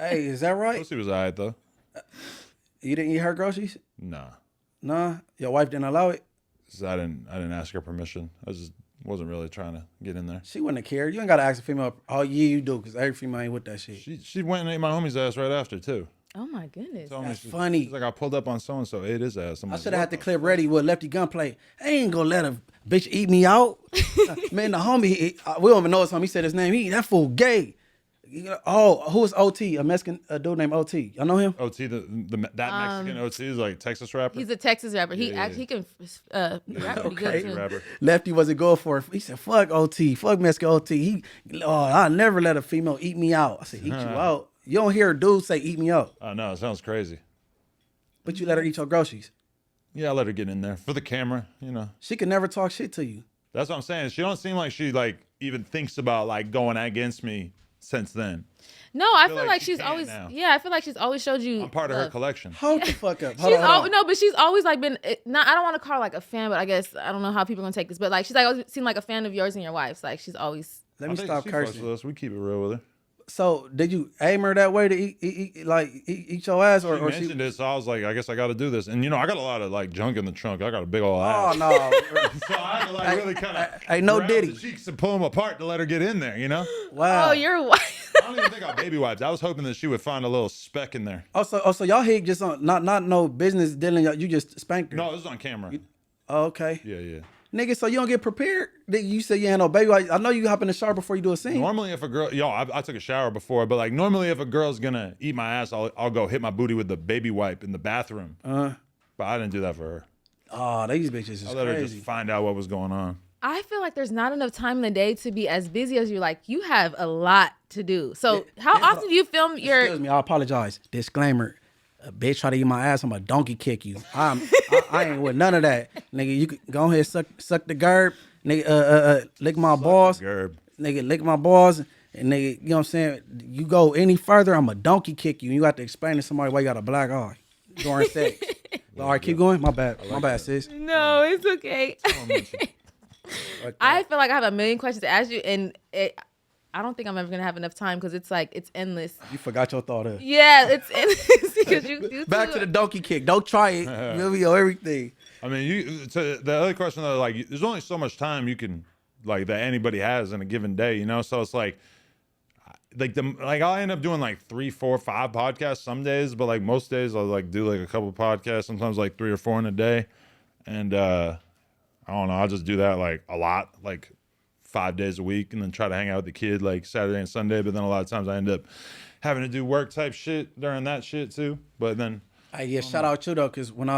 is that right? Pussy was all right though. You didn't eat her groceries? Nah. Your wife didn't allow it? I didn't ask her permission. I just wasn't really trying to get in there. She wouldn't have cared. You ain't got to ask a female. Oh, yeah, you do, because every female ain't with that shit. She went and ate my homie's ass right after, too. Oh, my goodness. That's funny. She's like, I pulled up on so-and-so, ate his ass. I should have had the clip ready with Lefty Gunplay. I ain't going to let a bitch eat me out. Man, the homie, we don't even know his homie. He said his name. That fool gay. Oh, who is OT? A Mexican dude named OT. Y'all know him? OT, that Mexican OT is like Texas rapper. He's a Texas rapper. He can rap pretty good too. Rapper. Lefty wasn't going for it. He said, "Fuck OT, fuck Mexican OT." I never let a female eat me out. I said, "Eat you out." You don't hear a dude say, "Eat me out." I know, it sounds crazy. But you let her eat your groceries. Yeah, I let her get in there for the camera. You know, she could never talk shit to you. That's what I'm saying. She don't seem like she like even thinks about like going against me. Since then. No, I feel like she's always now. Yeah, I feel like she's always showed you. I'm part of her collection. Hold the fuck up. No, but she's always like been not I don't want to call her like a fan, but I guess I don't know how people are gonna take this. But like she's like always seemed like a fan of yours and your wife's. Like she's always Let me stop cursing. With us. We keep it real with her. So did you aim her that way to eat your ass, or she mentioned it? So I was like, I guess I got to do this. And you know, I got a lot of like junk in the trunk. I got a big old ass. Oh no! So I had to like really kind of ain't no Diddy the cheeks and pull them apart to let her get in there. You know? Wow. Oh, you're white. I don't even think I baby wipes. I was hoping that she would find a little speck in there. So y'all hit just on not no business dealing. You just spanked her. No, this is on camera. Okay. Yeah. Nigga, so you don't get prepared? You say you ain't no baby. I know you hop in the shower before you do a scene. Normally, if a girl, I took a shower before, but like normally, if a girl's gonna eat my ass, I'll go hit my booty with the baby wipe in the bathroom. But I didn't do that for her. Oh, these bitches is crazy. I let her just find out what was going on. I feel like there's not enough time in the day to be as busy as you. Like you have a lot to do. So how often do you film your? Excuse me, I apologize. Disclaimer. A bitch try to eat my ass, I'm a donkey kick you. I ain't with none of that. Nigga, you can go ahead suck the gerb. Nigga, lick my balls. Nigga, lick my balls. And nigga, you know what I'm saying? You go any further, I'm a donkey kick you. You got to explain to somebody why you got a black eye during sex. All right, keep going. My bad. My bad, sis. No, it's okay. I feel like I have a million questions to ask you, and I don't think I'm ever gonna have enough time because it's like it's endless. You forgot your thought of. Yeah, it's endless because you back to the donkey kick. Don't try it. Video everything. I mean, so the other question though, like, there's only so much time you can like that anybody has in a given day, you know. So it's like I'll end up doing like 3, 4, 5 podcasts some days, but like most days I'll like do like a couple podcasts, sometimes like 3 or 4 in a day, and I don't know, I'll just do that like a lot, like 5 days a week, and then try to hang out with the kid like Saturday and Sunday. But then a lot of times I end up having to do work type shit during that shit too. But then, hey, yeah, shout out you though, because when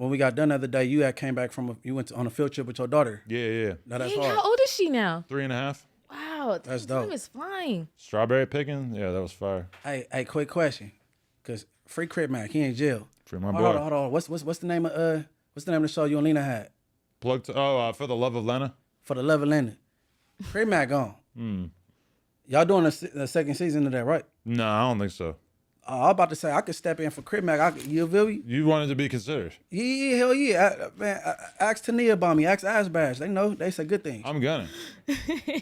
we got done the other day, you had came back you went on a field trip with your daughter. Yeah. Now that's Dang, hard. how old is she now? 3.5. Wow, that's dope. Time is flying. Strawberry picking, yeah, that was fire. Hey, quick question, because free Crip Mac, he in jail. Free my boy. Hold on. What's the name of What's the name of the show you and Lena had? For the Love of Lena. For the Love of Lena. Crip Mac gone. Y'all doing the second season of that, right? No, I don't think so. I was about to say I could step in for Crip Mac. You feel me? You wanted to be considered. Yeah, hell yeah. Ask Tania about me. Ask Ass Bash. They know. They say good things. I'm gonna.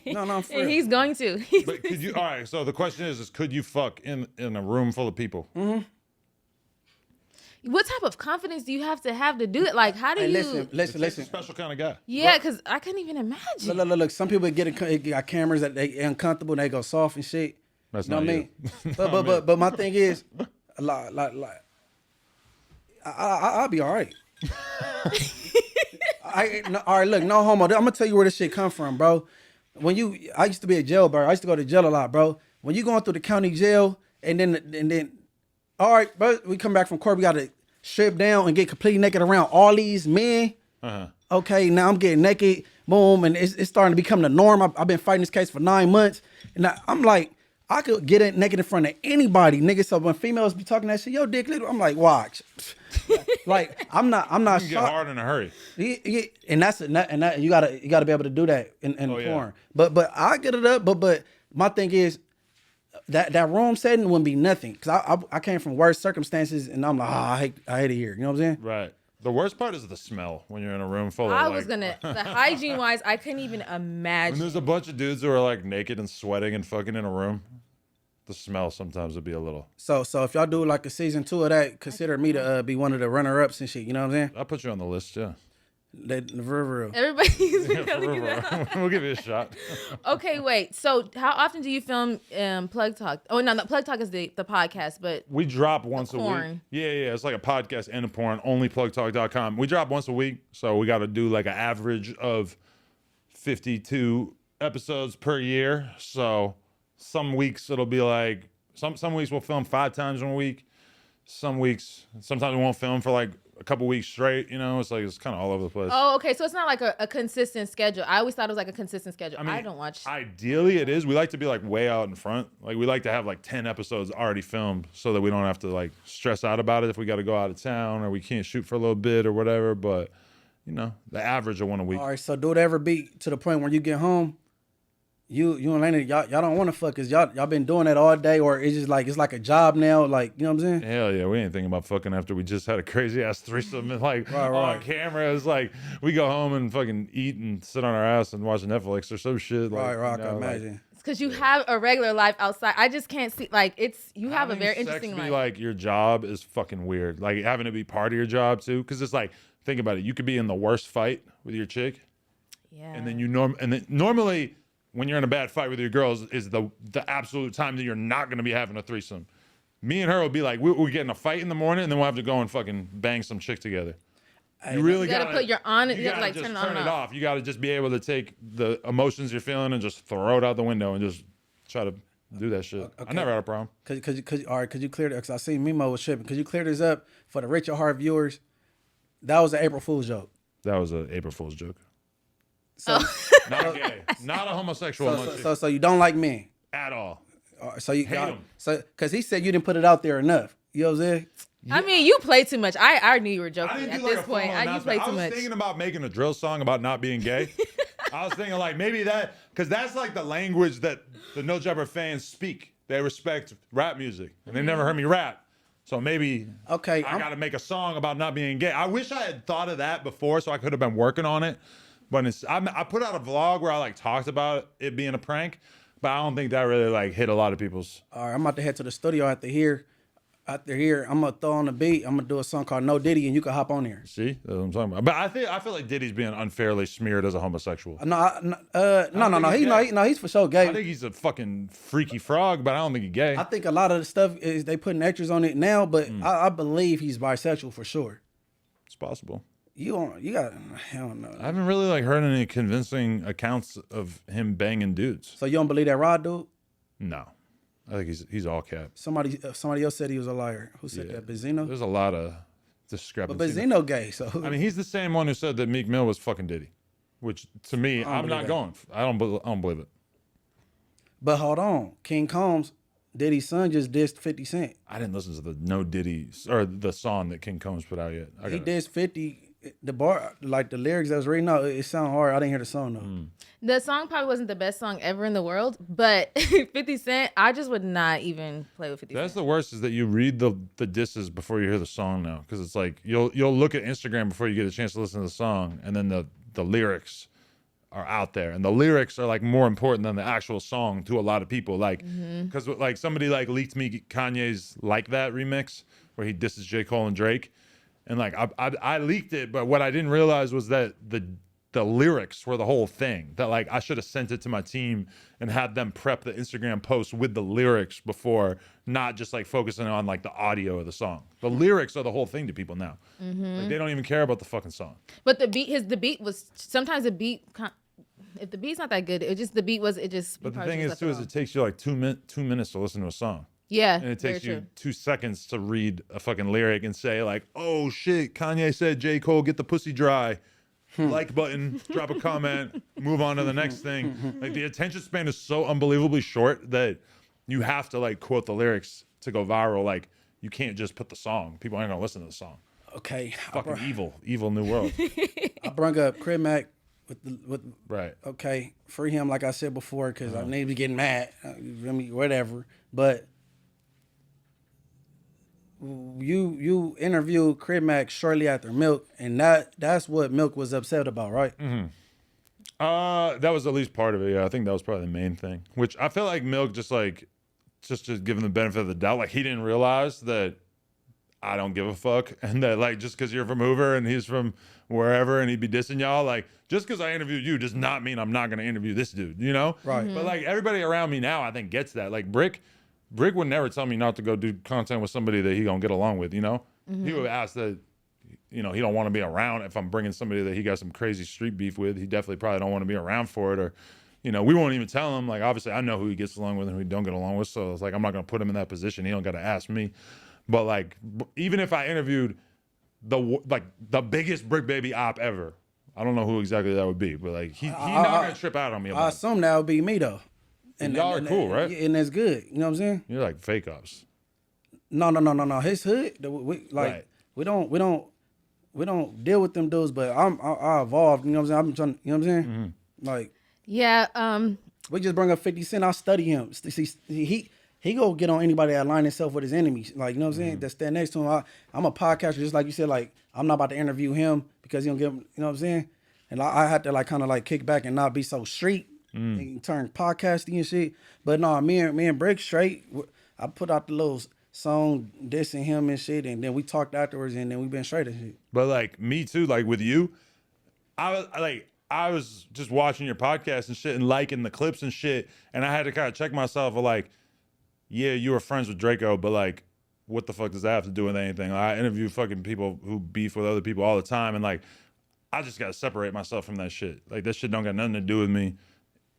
No, I'm for real. He's going to. But could you? All right. So the question is could you fuck in a room full of people? Mm-hmm. What type of confidence do you have to do it? Like, how do you? Listen. He's a special kind of guy. Yeah, because I couldn't even imagine. Look. Some people got cameras that they uncomfortable and they go soft and shit. That's you know not what I mean? But my thing is, I'll be all right. All right, look, no homo. I'm gonna tell you where this shit come from, bro. I used to be a jailbird. I used to go to jail a lot, bro. When you going through the county jail and then, all right, bro, we come back from court, we gotta strip down and get completely naked around all these men. Okay, now I'm getting naked, boom, and it's starting to become the norm. I've been fighting this case for 9 months, and I'm like, I could get it naked in front of anybody, nigga. So when females be talking that shit, yo, dick little, I'm like, watch. Like, I'm not You get hard in a hurry. Yeah, and that you gotta be able to do that in porn. Yeah. But I get it up. But my thing is that room setting wouldn't be nothing because I came from worse circumstances, and I'm like, I hate it here. You know what I'm saying? Right. The worst part is the smell when you're in a room full of the hygiene wise, I couldn't even imagine. When there's a bunch of dudes who are like naked and sweating and fucking in a room, the smell sometimes would be a little. So if y'all do like a season 2 of that, consider me to be one of the runner-ups and shit. You know what I'm saying? I'll put you on the list, yeah. Real. Everybody's We'll give you a shot. Okay, wait. So how often do you film Plugtalk? Oh, no, Plugtalk is the podcast, but we drop once a week. porn. Yeah. It's like a podcast and a porn, only plugtalk.com. We drop once a week, so we got to do like an average of 52 episodes per year. So some weeks it'll be like, some weeks we'll film 5 times in a week. Sometimes we won't film for like a couple weeks straight, you know. It's like it's kind of all over the place. Oh, okay. So it's not like a consistent schedule. I always thought it was like a consistent schedule. I mean, I don't watch. Ideally, it is. We like to be like way out in front. Like we like to have like 10 episodes already filmed so that we don't have to like stress out about it if we got to go out of town or we can't shoot for a little bit or whatever. But you know, the average of one a week. All right. So do it ever be to the point where you get home, you and Lena, y'all don't want to fuck because y'all been doing that all day, or it's just like it's like a job now, like, you know what I'm saying? Hell yeah, we ain't thinking about fucking after we just had a crazy ass threesome and like on camera. It's like we go home and fucking eat and sit on our ass and watch Netflix or some shit. Like, Right, I can imagine. It's because you have a regular life outside. I just can't see, like, you have a very interesting life. Like your job is fucking weird. Like having to be part of your job too, because it's like, think about it. You could be in the worst fight with your chick, Yeah. and then normally when you're in a bad fight with your girls is the absolute time that you're not going to be having a threesome. Me and her will be like, we get in a fight in the morning, and then we'll have to go and fucking bang some chick together. You really gotta put your on it. You You gotta gotta like just turn it off. You gotta just be able to take the emotions you're feeling and just throw it out the window and just try to do that shit. Okay. I never had a problem. All right, could you clear that? Because I seen Mimo was tripping. Could you clear this up for the rich at heart viewers? That was an April Fool's joke. That was an April Fool's joke. So, Not gay. Not a homosexual. so you don't like men at all. So you Hate 'em. because he said you didn't put it out there enough. You know what I'm saying? I mean, you play too much. I already knew you were joking I didn't at do like this a formal point. You announcement. play too I was much. thinking about making a drill song about not being gay. I was thinking like maybe that, because that's like the language that the No Jumper fans speak. They respect rap music, and they never heard me rap. So maybe I got to make a song about not being gay. I wish I had thought of that before, so I could have been working on it. But I put out a vlog where I like talked about it being a prank, but I don't think that really like hit a lot of people's. All right, I'm about to head to the studio after here. After here, I'm gonna throw on the beat. I'm gonna do a song called No Diddy, and you can hop on there. See, that's what I'm talking about. But I feel like Diddy's being unfairly smeared as a homosexual. No, he's for sure gay. I think he's a fucking freaky frog, but I don't think he's gay. I think a lot of the stuff is they putting extras on it now, but I believe he's bisexual for sure. It's possible. You got hell no. I haven't really like heard any convincing accounts of him banging dudes. So you don't believe that Rod dude? No, I think he's all cap. Somebody else said he was a liar. Who said that? Benzino? There's a lot of discrepancy. But Benzino gay, so I mean, he's the same one who said that Meek Mill was fucking Diddy, which to me, I'm not going. I don't believe it. But hold on, King Combs, Diddy's son just dissed 50 Cent. I didn't listen to the No Diddy or the song that King Combs put out yet. He dissed 50 the bar, like the lyrics that was reading out, it sound hard. I didn't hear the song though. The song probably wasn't the best song ever in the world, but 50 Cent, I just would not even play with 50 Cent. That's the worst is that you read the disses before you hear the song now, because it's like you'll look at Instagram before you get a chance to listen to the song, and then the lyrics are out there, and the lyrics are like more important than the actual song to a lot of people. Like, because like somebody like leaked me Kanye's "Like That" remix where he disses J. Cole and Drake, and like I leaked it, but what I didn't realize was that the lyrics were the whole thing. That like I should have sent it to my team and had them prep the Instagram post with the lyrics before, not just like focusing on like the audio of the song. The lyrics are the whole thing to people now. Like they don't even care about the fucking song. But the beat was sometimes the beat. If the beat's not that good, the beat was it just. But the thing is too is it takes you like 2 minutes to listen to a song. Yeah, and it takes you 2 seconds to read a fucking lyric and say like, oh shit, Kanye said J. Cole get the pussy dry. Like button, drop a comment, move on to the next thing. Like the attention span is so unbelievably short that you have to like quote the lyrics to go viral. Like you can't just put the song. People aren't gonna listen to the song. Okay, Fucking evil new world. I brung up Crip Mac with right. Okay, free him like I said before because I need to be getting mad. Whatever, but. You interviewed Crip Mac shortly after Milk, and that's what Milk was upset about, right? That was at least part of it. Yeah, I think that was probably the main thing. Which I feel like Milk just given the benefit of the doubt, like he didn't realize that I don't give a fuck, and that like just because you're from Hoover and he's from wherever and he'd be dissing y'all, like just because I interviewed you does not mean I'm not gonna interview this dude, you know? Right. But like everybody around me now, I think gets that. Like Brick would never tell me not to go do content with somebody that he gonna get along with, you know? He would ask that, you know, he don't want to be around if I'm bringing somebody that he got some crazy street beef with. He definitely probably don't want to be around for it, or, you know, we won't even tell him. Like, obviously, I know who he gets along with and who he don't get along with, so it's like I'm not gonna put him in that position. He don't got to ask me. But like, even if I interviewed the biggest Brick Baby op ever, I don't know who exactly that would be, but like he's not gonna trip out on me about I assume that would be me though. And y'all are cool, right? And that's good. You know what I'm saying? You're like fake ops. No. His hood, we don't deal with them dudes. But I evolved. You know what I'm saying? I'm trying. You know what I'm saying? Like, yeah. We just bring up 50 Cent. I study him. He go get on anybody that align himself with his enemies. Like, you know what I'm saying? That stand next to him. I'm a podcaster, just like you said. Like, I'm not about to interview him because he don't give him. You know what I'm saying? And I had to like kind of like kick back and not be so street. And turn podcasting and shit. But no, me and Brick straight. I put out the little song dissing him and shit, and then we talked afterwards, and then we been straight and shit. But like me too, like with you, I was just watching your podcast and shit and liking the clips and shit, and I had to kind of check myself of like, yeah, you were friends with Draco, but like, what the fuck does that have to do with anything? Like, I interview fucking people who beef with other people all the time, and like, I just gotta separate myself from that shit. Like, that shit don't got nothing to do with me.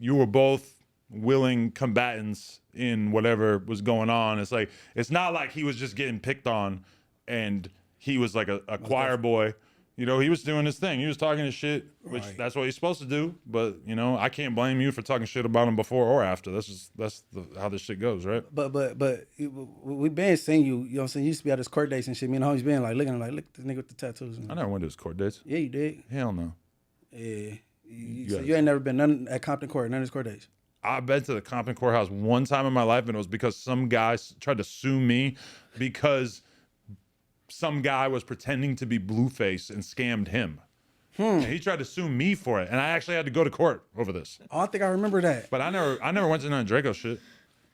You were both willing combatants in whatever was going on. It's like, it's not like he was just getting picked on and he was like a choir boy. You know, he was doing his thing. He was talking his shit, which that's what he's supposed to do. But, you know, I can't blame you for talking shit about him before or after. That's how this shit goes, right? But we been seeing you, you know what I'm saying? You used to be at his court dates and shit. Me and homie's been like looking like, look at this nigga with the tattoos. I never went to his court dates. Yeah, you did. Hell no. Yeah. So you ain't never been none at Compton Court, none of his court dates? I've been to the Compton Courthouse one time in my life, and it was because some guy tried to sue me because some guy was pretending to be Blueface and scammed him. And he tried to sue me for it, and I actually had to go to court over this. Oh, I think I remember that. But I never went to none of Draco shit.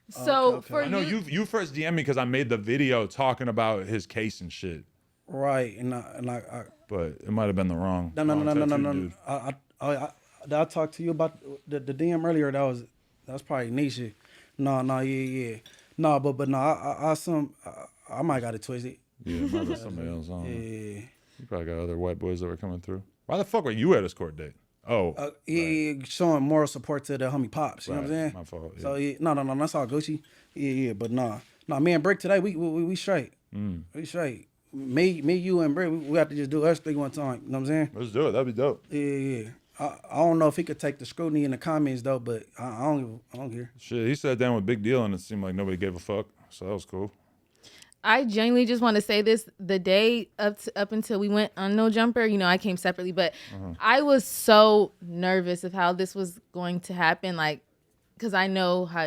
So okay. for I know you first DM'd me because I made the video talking about his case and shit. Right, and I But it might have been the wrong. No. I talked to you about the DM earlier. That was probably Nisha. No, yeah. No, but no, I might got it twisted. Yeah, it might have been somebody else on. Yeah. You probably got other white boys that were coming through. Why the fuck were you at his court date? Oh, showing moral support to the homie Pops. You know what I'm saying? My fault. Yeah. So no, that's all Gucci. Yeah, but no, me and Brick today we straight. We straight. Me, you, and Brick, we have to just do us three one time. You know what I'm saying? Let's do it. That'd be dope. Yeah. I don't know if he could take the scrutiny in the comments though, but I don't care. Shit, he sat down with Big Deal and it seemed like nobody gave a fuck. So that was cool. I genuinely just want to say this. The day up until we went on No Jumper, you know, I came separately, but I was so nervous of how this was going to happen. Like, because I know how,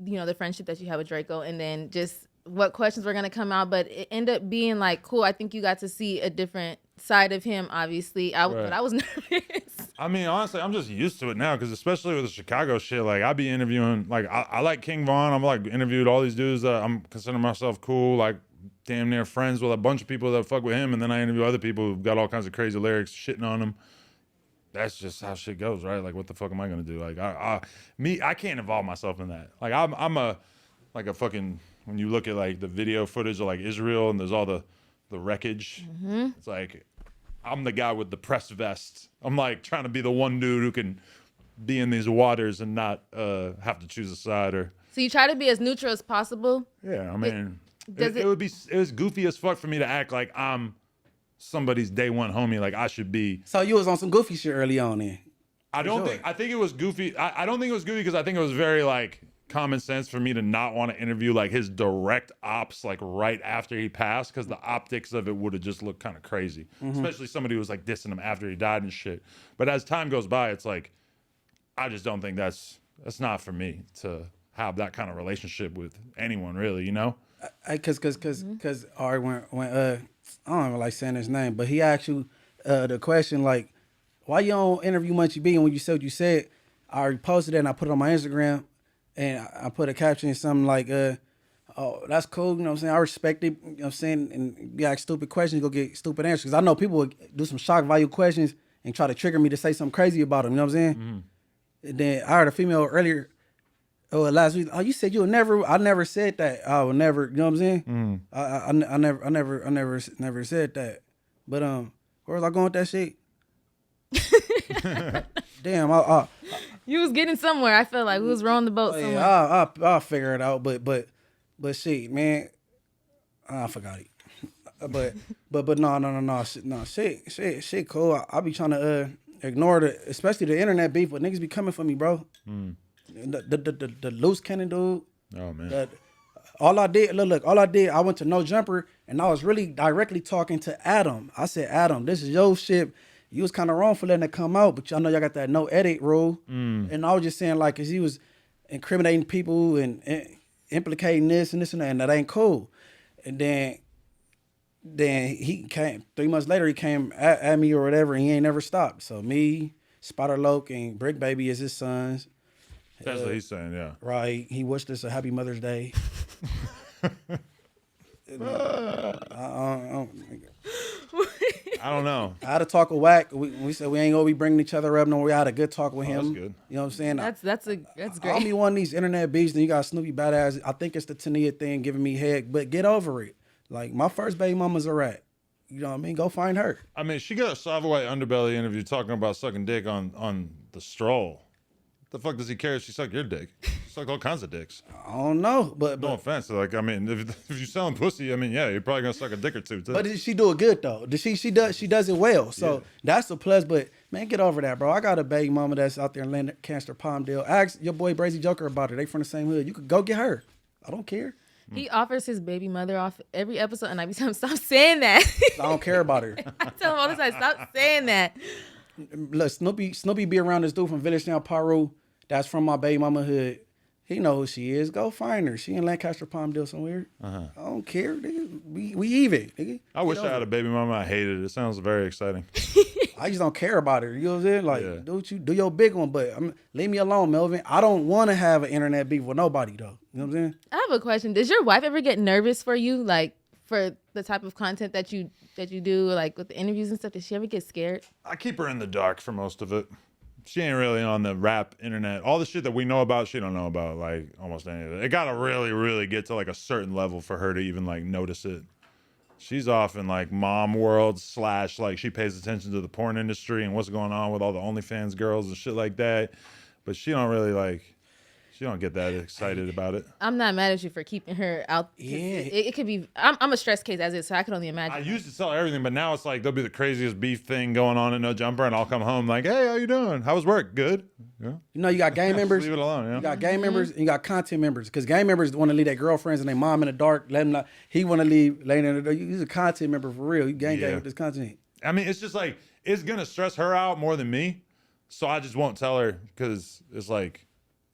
you know, the friendship that you have with Draco, and then just what questions were going to come out. But it ended up being like, cool. I think you got to see a different side of him, obviously. But I was nervous. I mean, honestly, I'm just used to it now, because especially with the Chicago shit, like, I be interviewing, like, I like King Von. I'm like interviewed all these dudes that I'm considering myself cool, like damn near friends with a bunch of people that fuck with him, and then I interview other people who've got all kinds of crazy lyrics shitting on him. That's just how shit goes, right? Like, what the fuck am I gonna do? Like, I can't involve myself in that. Like, I'm a fucking, when you look at like the video footage of like Israel and there's all the wreckage, it's like, I'm the guy with the press vest. I'm like trying to be the one dude who can be in these waters and not have to choose a side. Or So you try to be as neutral as possible? Yeah, I mean, it was goofy as fuck for me to act like I'm somebody's day one homie, like I should be. So you was on some goofy shit early on then? I think it was goofy. I don't think it was goofy because I think it was very like common sense for me to not want to interview like his direct ops like right after he passed, because the optics of it would have just looked kind of crazy, especially somebody who was like dissing him after he died and shit. But as time goes by, it's like, I just don't think that's not for me to have that kind of relationship with anyone, really, you know? Cause Ari, when I don't even like saying his name, but he asked you the question like, why you don't interview Munchie B? And when you said what you said, I already posted it and I put it on my Instagram, and I put a caption something like, oh, that's cool, you know what I'm saying? I respect it, you know what I'm saying? And you ask stupid questions, go get stupid answers. Because I know people would do some shock value questions and try to trigger me to say something crazy about them, you know what I'm saying? And then I heard a female earlier, last week, you said you would never, I never said that. I would never, you know what I'm saying? I never said that. But where was I going with that shit? Damn, You was getting somewhere. I felt like we was rowing the boat somewhere. Yeah, I'll figure it out. But shit, man, I forgot it. But no, shit, cool. I be trying to ignore especially the internet beef, but niggas be coming for me, bro. The loose cannon dude. Oh man. All I did, I went to No Jumper and I was really directly talking to Adam. I said, Adam, this is your shit. You was kind of wrong for letting it come out, but I know y'all got that no edit rule. And I was just saying, like, cause he was incriminating people and implicating this and that, and that ain't cool. And then he came 3 months later. He came at me or whatever, and he ain't never stopped. So me, Spider Loke, and Brick Baby is his sons. That's what he's saying, yeah. Right. He wished us a happy Mother's Day. I don't know. I had a talk with Wack. We said we ain't gonna be bringing each other up. No, we had a good talk with him. That's good. You know what I'm saying? That's great. I'll be one of these internet beefs. Then you got Snoopy BadAzz. I think it's the Tania thing giving me head, but get over it. Like, my first baby mama's a rat. You know what I mean? Go find her. I mean, she got a Sava White Underbelly interview talking about sucking dick on the stroll. The fuck does he care if she suck your dick? She suck all kinds of dicks. I don't know, but No offense. Like, I mean, if you're selling pussy, I mean, yeah, you're probably gonna suck a dick or two too. But did she do it good though? She does it well. So that's a plus. But man, get over that, bro. I got a baby mama that's out there in Lancaster, Palmdale. Ask your boy Brazy Joker about her. They from the same hood. You could go get her. I don't care. He offers his baby mother off every episode, and I be telling him, stop saying that. I don't care about her. I tell him all the time, stop saying that. Look, Snoopy be around this dude from Village Down Paru. That's from my baby mama hood. He know who she is. Go find her. She in Lancaster, Palmdale somewhere. I don't care, nigga. We even, nigga. I wish I had a baby mama. I hated it. It sounds very exciting. I just don't care about her. You know what I'm saying? Like, do your big one, but leave me alone, Melvin. I don't want to have an internet beef with nobody, though. You know what I'm saying? I have a question. Does your wife ever get nervous for you, like for the type of content that you do, like with the interviews and stuff? Does she ever get scared? I keep her in the dark for most of it. She ain't really on the rap internet. All the shit that we know about, she don't know about, like, almost any of it. It gotta really, really get to, like, a certain level for her to even, like, notice it. She's off in, like, mom world / like, she pays attention to the porn industry and what's going on with all the OnlyFans girls and shit like that. But she don't really, like, She don't get that excited about it. I'm not mad at you for keeping her out. Yeah. It could be. I'm a stress case as is, so I can only imagine. I used to sell everything, but now it's like there'll be the craziest beef thing going on in No Jumper, and I'll come home like, hey, how you doing? How was work? Good. Yeah. You know, you got gang members. Leave it alone. Yeah. You got gang members and you got content members. Because gang members want to leave their girlfriends and their mom in the dark. Let them not. He want to leave laying in the dark. He's a content member for real. You gang with this content. I mean, it's just like, it's going to stress her out more than me. So I just won't tell her because it's like,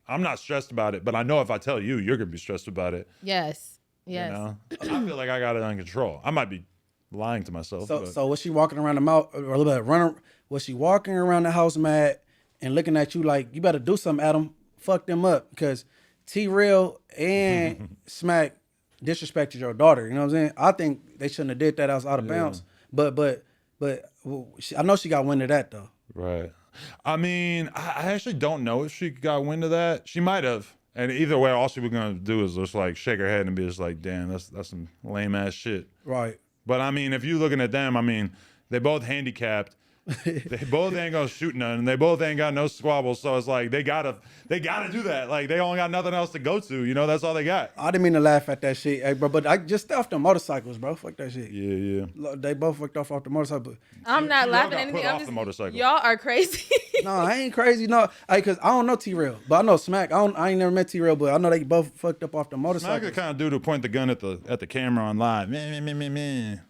I'm not stressed about it, but I know if I tell you, you're going to be stressed about it. Yes. You know? I feel like I got it under control. I might be lying to myself. So was she walking around the mouth, or a little bit running? Was she walking around the house mad and looking at you like, you better do something, Adam? Fuck them up. Because T-Rell and Smack disrespected your daughter. You know what I'm saying? I think they shouldn't have did that. I was out of bounds. But I know she got wind of that, though. Right. I mean, I actually don't know if she got wind of that. She might have. And either way, all she was going to do is just like shake her head and be just like, damn, that's some lame ass shit. Right. But I mean, if you looking at them, I mean, they both handicapped. They both ain't gonna shoot none, and they both ain't got no squabbles. So it's like they gotta do that. Like they only got nothing else to go to. You know, that's all they got. I didn't mean to laugh at that shit, hey, bro. But I just stay off the motorcycles, bro. Fuck that shit. Yeah. They both fucked off the motorcycle. I'm not laughing at anything. Put I'm off just, the motorcycle. y'all are crazy. No, I ain't crazy. No, cause I don't know T-Rell, but I know Smack. I ain't never met T-Rell, but I know they both fucked up off the motorcycle. Smack the kind of dude who point the gun at the camera on live. Man.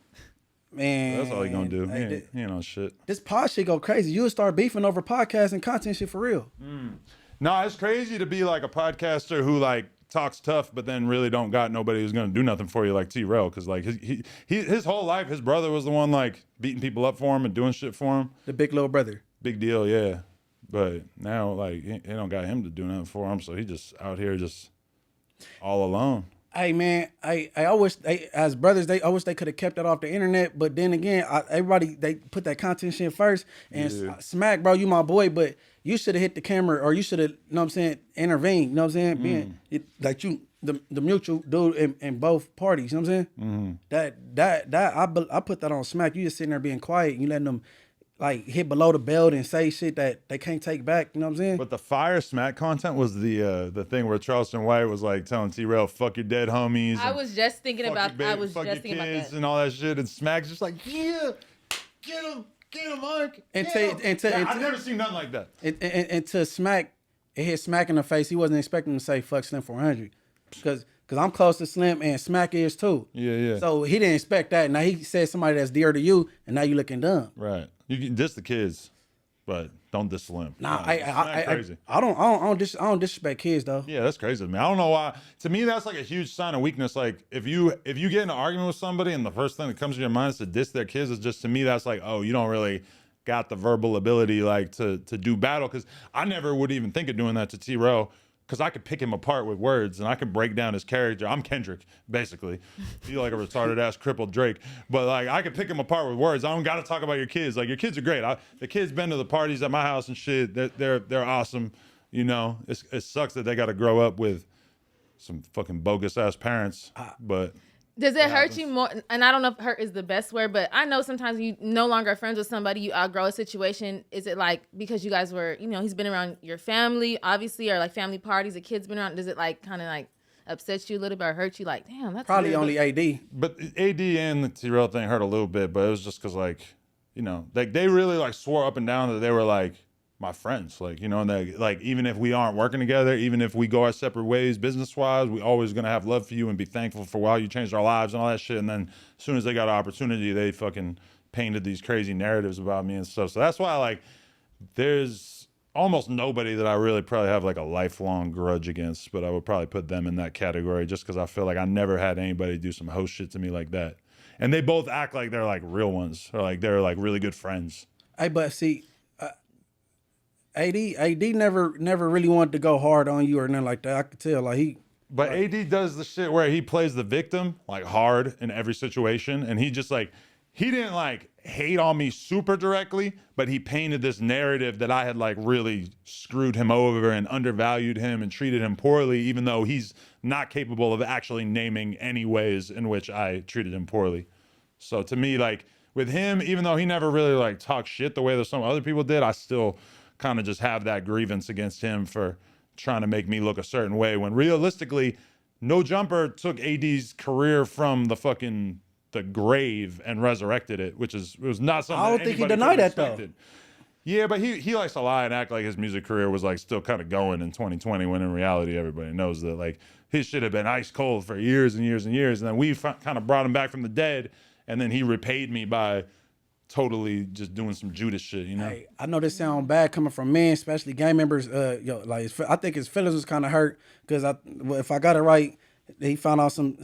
That's all he gonna do. He ain't on shit. This pod shit go crazy. You'll start beefing over podcasts and content shit for real. No, it's crazy to be like a podcaster who like talks tough, but then really don't got nobody who's gonna do nothing for you like T-Rell. Cause like his whole life, his brother was the one like beating people up for him and doing shit for him. The big little brother. Big deal, yeah. But now like he don't got him to do nothing for him, so he just out here just all alone. Hey man, I wish they as brothers I wish they could have kept that off the internet. But then again, everybody they put that content shit first. And Smack, bro, you my boy, but you should have hit the camera or you should have, you know what I'm saying, intervened. You know what I'm saying? Being like you, the mutual dude in both parties. You know what I'm saying? I put that on Smack. You just sitting there being quiet. And you letting them like hit below the belt and say shit that they can't take back. You know what I'm saying? But the fire Smack content was the thing where Charleston White was like telling T-Rell, fuck your dead homies. I was just thinking about that. And all that shit. And Smack's just like, yeah, get him, Mark. I've never seen nothing like that. And to Smack, it hit Smack in the face. He wasn't expecting to say fuck Slim 400. Because I'm close to Slim and Smack is too. Yeah. So he didn't expect that. Now he said somebody that's dear to you, and now you looking dumb. Right. You can diss the kids, but don't diss Slim. Nah, crazy. I don't disrespect kids though. Yeah, that's crazy to me. I don't know why. To me, that's like a huge sign of weakness. Like if you get in an argument with somebody and the first thing that comes to your mind is to diss their kids, is just to me that's like, oh, you don't really got the verbal ability like to do battle. Because I never would even think of doing that to T-Rell. Because I could pick him apart with words and I could break down his character. I'm Kendrick, basically. Feel like a retarded ass crippled Drake. But like I could pick him apart with words. I don't gotta talk about your kids. Like your kids are great. The kids been to the parties at my house and shit. They're awesome. You know, it sucks that they gotta grow up with some fucking bogus ass parents. But does it hurt you more? And I don't know if hurt is the best word, but I know sometimes you no longer are friends with somebody, you outgrow a situation. Is it like because you guys were, you know, he's been around your family, obviously, or like family parties, the kids been around? Does it like kind of like upset you a little bit or hurt you? Like, damn, that's probably weird. Only AD. But AD and the T-Rell thing hurt a little bit, but it was just because like, you know, like they really like swore up and down that they were like my friends, like, you know, and they, like even if we aren't working together, even if we go our separate ways business wise, we always gonna have love for you and be thankful for how you changed our lives and all that shit. And then as soon as they got an opportunity, they fucking painted these crazy narratives about me and stuff. So that's why like there's almost nobody that I really probably have like a lifelong grudge against, but I would probably put them in that category just because I feel like I never had anybody do some host shit to me like that. And they both act like they're like real ones, or like they're like really good friends. Hey, but see, AD never really wanted to go hard on you or nothing like that. I could tell, like he. But AD does the shit where he plays the victim like hard in every situation, and he just like he didn't like hate on me super directly, but he painted this narrative that I had like really screwed him over and undervalued him and treated him poorly, even though he's not capable of actually naming any ways in which I treated him poorly. So to me, like with him, even though he never really like talked shit the way that some other people did, I still kind of just have that grievance against him for trying to make me look a certain way when realistically, No Jumper took AD's career from the grave and resurrected it, which was not something I don't think he denied that though. Yeah, but he likes to lie and act like his music career was like still kind of going in 2020 when in reality everybody knows that like his shit had been ice cold for years and years and years, and then we kind of brought him back from the dead, and then he repaid me by totally just doing some Judas shit, you know. Hey, I know this sound bad coming from men, especially gang members. I think his feelings was kind of hurt because if I got it right, he found out some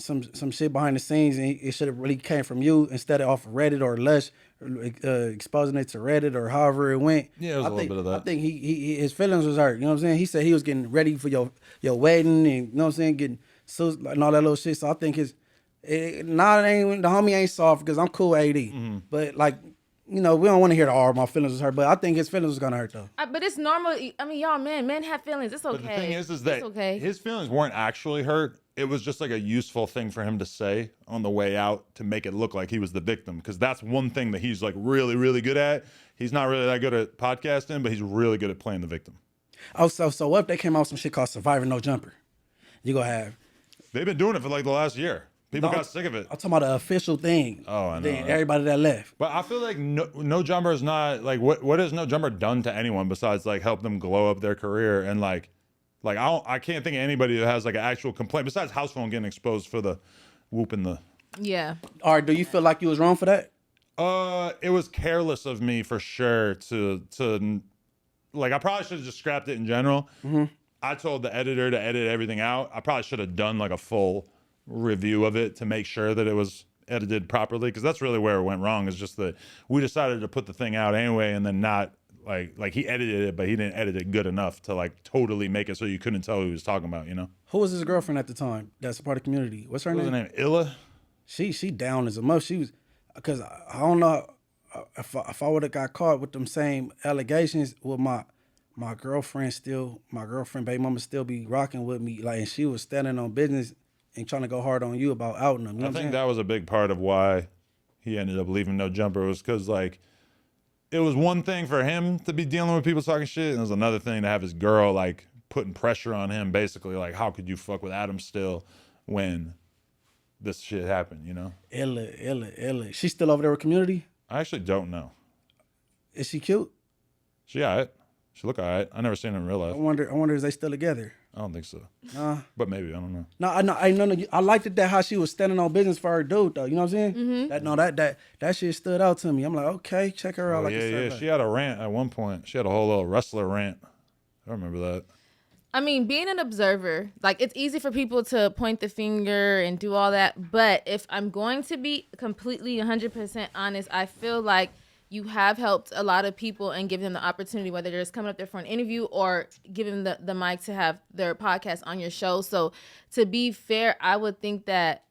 shit behind the scenes, and it should have really came from you instead of off of Reddit or Lush, exposing it to Reddit or however it went. Yeah, it was a little bit of that. I think his feelings was hurt. You know what I'm saying? He said he was getting ready for your wedding, and you know what I'm saying, getting suits and all that little shit. So I think the homie ain't soft because I'm cool with AD, but like. You know, we don't want to hear all my feelings was hurt, but I think his feelings was gonna hurt though. But it's normal. I mean, y'all, men have feelings. It's okay. But the thing is that it's okay. His feelings weren't actually hurt. It was just like a useful thing for him to say on the way out to make it look like he was the victim. Because that's one thing that he's like really, really good at. He's not really that good at podcasting, but he's really good at playing the victim. Oh, so what if they came out with some shit called Survivor No Jumper? You gonna have. They've been doing it for like the last year. People got sick of it. I'm talking about the official thing. Oh, I know. Then everybody that left. But I feel like no Jumper is not like what has No Jumper done to anyone besides like help them glow up their career and like I can't think of anybody that has like an actual complaint besides House Phone getting exposed for the whoop in the. Yeah. All right. Do you feel like you was wrong for that? It was careless of me for sure to like I probably should have just scrapped it in general. Mm-hmm. I told the editor to edit everything out. I probably should have done like a full review of it to make sure that it was edited properly, because that's really where it went wrong. Is just that we decided to put the thing out anyway, and then not like he edited it, but he didn't edit it good enough to like totally make it so you couldn't tell who he was talking about, you know. Who was his girlfriend at the time that's a part of the community? What's her name? What was her name? Illa? She down as a muff. She was, because I don't know if I would have got caught with them same allegations, would my girlfriend, baby mama still be rocking with me, like, and she was standing on business and trying to go hard on you about outing them. You know I think that was a big part of why he ended up leaving No Jumper, was because like it was one thing for him to be dealing with people talking shit, and it was another thing to have his girl like putting pressure on him, basically like, how could you fuck with Adam still when this shit happened, you know? Illa. She's still over there with community? I actually don't know. Is she cute? She all right. She look all right. I never seen her in real life. I wonder if they still together. I don't think so. But maybe, I don't know. No, I know. I liked it that how she was standing on business for her dude though. You know what I'm saying? Mm-hmm. That shit stood out to me. I'm like, okay, check her out. Yeah. She had a rant at one point. She had a whole little wrestler rant. I remember that. I mean, being an observer, like, it's easy for people to point the finger and do all that. But if I'm going to be completely 100% honest, I feel like you have helped a lot of people and give them the opportunity, whether they're just coming up there for an interview or giving them the mic to have their podcast on your show. So to be fair, I would think that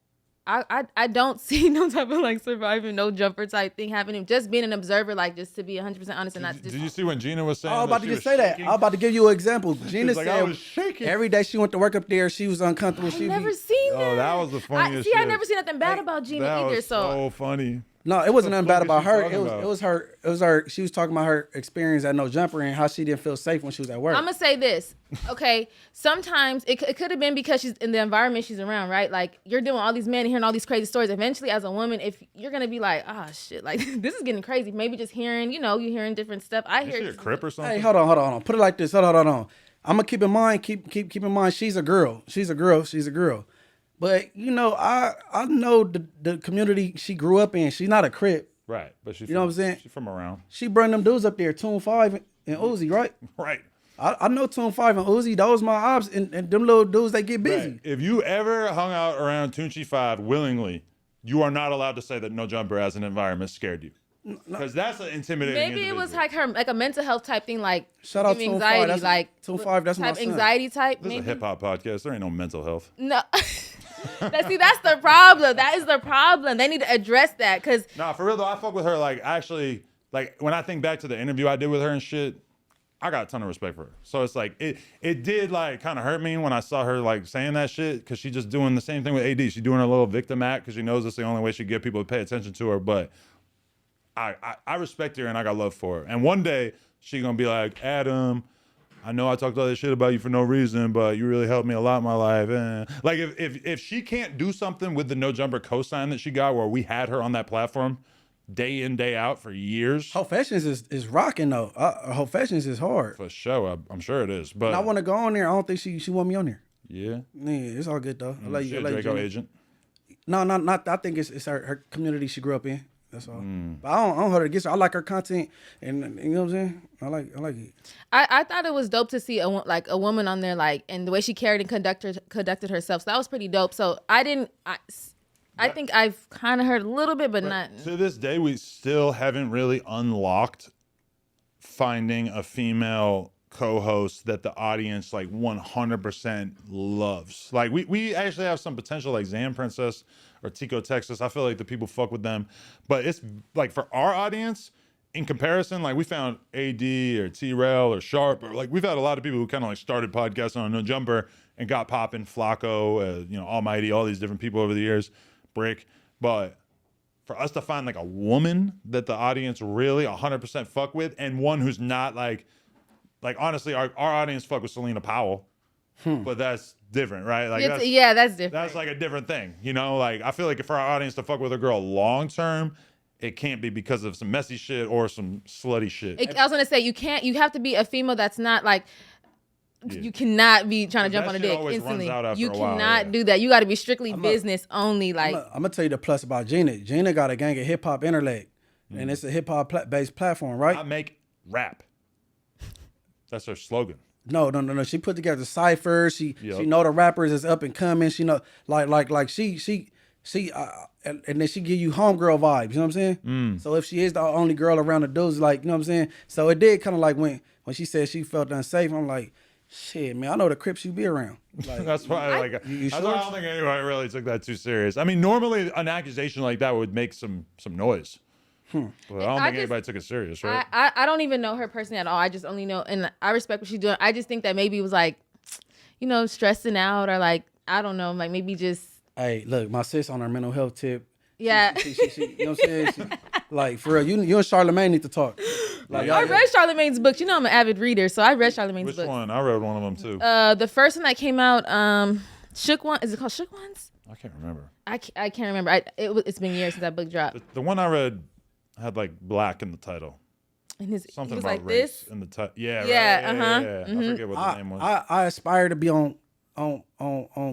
I don't see no type of like surviving No Jumper type thing happening. Just being an observer, like, just to be 100% honest and not just. Did you see when Gina was saying? I was about to just say that. I was about to give you an example. Gina said I was shaking. Every day she went to work up there, she was uncomfortable. I've never seen that. Oh, that was the funniest shit. I never seen nothing bad about Gina either. Was so funny. No, it wasn't nothing bad about her. It was her. She was talking about her experience at No Jumper and how she didn't feel safe when she was at work. I'm gonna say this, okay? Sometimes it could have been because she's in the environment she's around, right? Like, you're doing all these men and hearing all these crazy stories. Eventually, as a woman, if you're gonna be like, shit, like this is getting crazy. Maybe just hearing, you hearing different stuff. Is she a Crip or something? Hey, hold on. Put it like this. Hold on. I'm gonna keep in mind. Keep in mind. She's a girl. But I know the community she grew up in. She's not a Crip. Right, but she's know what I'm saying? She's from around. She brought them dudes up there, Tune 5 and Uzi, right? Right. I know Tune 5 and Uzi. Those my ops, and them little dudes, they get busy. Right. If you ever hung out around Tunchi 5 willingly, you are not allowed to say that No Jumper as an environment scared you. Because that's an intimidating Maybe it was like her, like a mental health type thing, like shout out Tune anxiety, 5. Like Tune 5, that's my type son. Anxiety type. This is a hip hop podcast. There ain't no mental health. No. That's the problem. That is the problem. They need to address that, because Nah, for real though, I fuck with her. Like, actually, like when I think back to the interview I did with her and shit, I got a ton of respect for her. So it's like it did like kind of hurt me when I saw her like saying that shit, because she's just doing the same thing with AD. She's doing her little victim act because she knows it's the only way she get people to pay attention to her. But I respect her and I got love for her. And one day she's gonna be like, Adam, I know I talked all this shit about you for no reason, but you really helped me a lot in my life. Like if she can't do something with the No Jumper cosign that she got, where we had her on that platform day in, day out for years. Hofessions is rocking though. Hofessions is hard. For sure. I'm sure it is. But And I want to go on there. I don't think she want me on there. yeah. Yeah, it's all good though. I like She you. a I like Draco you. agent. No, not. I think it's her community she grew up in. That's all. But I don't hold her against her. I like her content, and you know what I'm saying. I like it. I thought it was dope to see a woman on there, like, and the way she carried and conducted herself. So that was pretty dope. So I think I've kind of heard a little bit, but not. To this day, we still haven't really unlocked finding a female co-host that the audience like 100% loves. Like we actually have some potential, like Zan Princess or Tico Texas. I feel like the people fuck with them, but it's like for our audience in comparison, like we found AD or T-Rell or Sharp, or like we've had a lot of people who kind of like started podcasts on No Jumper and got popping. Flacco, Almighty, all these different people over the years, Brick. But for us to find like a woman that the audience really 100% fuck with, and one who's not like honestly, our audience fuck with Selena Powell, but that's different, right? Like that's different. That's like a different thing, Like I feel like for our audience to fuck with a girl long term, it can't be because of some messy shit or some slutty shit. I was gonna say you have to be a female that's not like. Yeah. You cannot be trying to jump on a shit dick always instantly. runs out after You a while, cannot do that. You got to be strictly business only. Like I'm gonna tell you the plus about Gina. Gina got a gang of hip hop interleg, and it's a hip hop based platform, right? I make rap. That's her slogan. No. She put together ciphers. She know the rappers is up and coming. She know like she and then she give you homegirl vibes. You know what I'm saying? So if she is the only girl around the dudes, like, you know what I'm saying. So it did kind of like when she said she felt unsafe. I'm like, shit, man, I know the Cripps you be around. Like, That's why I don't think anybody really took that too serious. I mean, normally an accusation like that would make some noise. But I don't think anybody took it serious, right? I don't even know her personally at all. I just only know, and I respect what she's doing. I just think that maybe it was like, stressing out or like, I don't know, like maybe just. Hey, look, my sis on her mental health tip. Yeah. She you know what I'm saying? Like, for real, you and Charlamagne need to talk. Like, I read Charlamagne's books. I'm an avid reader, so I read Charlamagne's books. Which one? I read one of them too. The first one that came out, Shook One. Is it called Shook Ones? I can't remember. I can't remember. It's been years since that book dropped. The one I read had like black in the title. And Something was about like race this. in the title. Yeah, Yeah, right. Yeah. I forget what the name was. I aspire to be on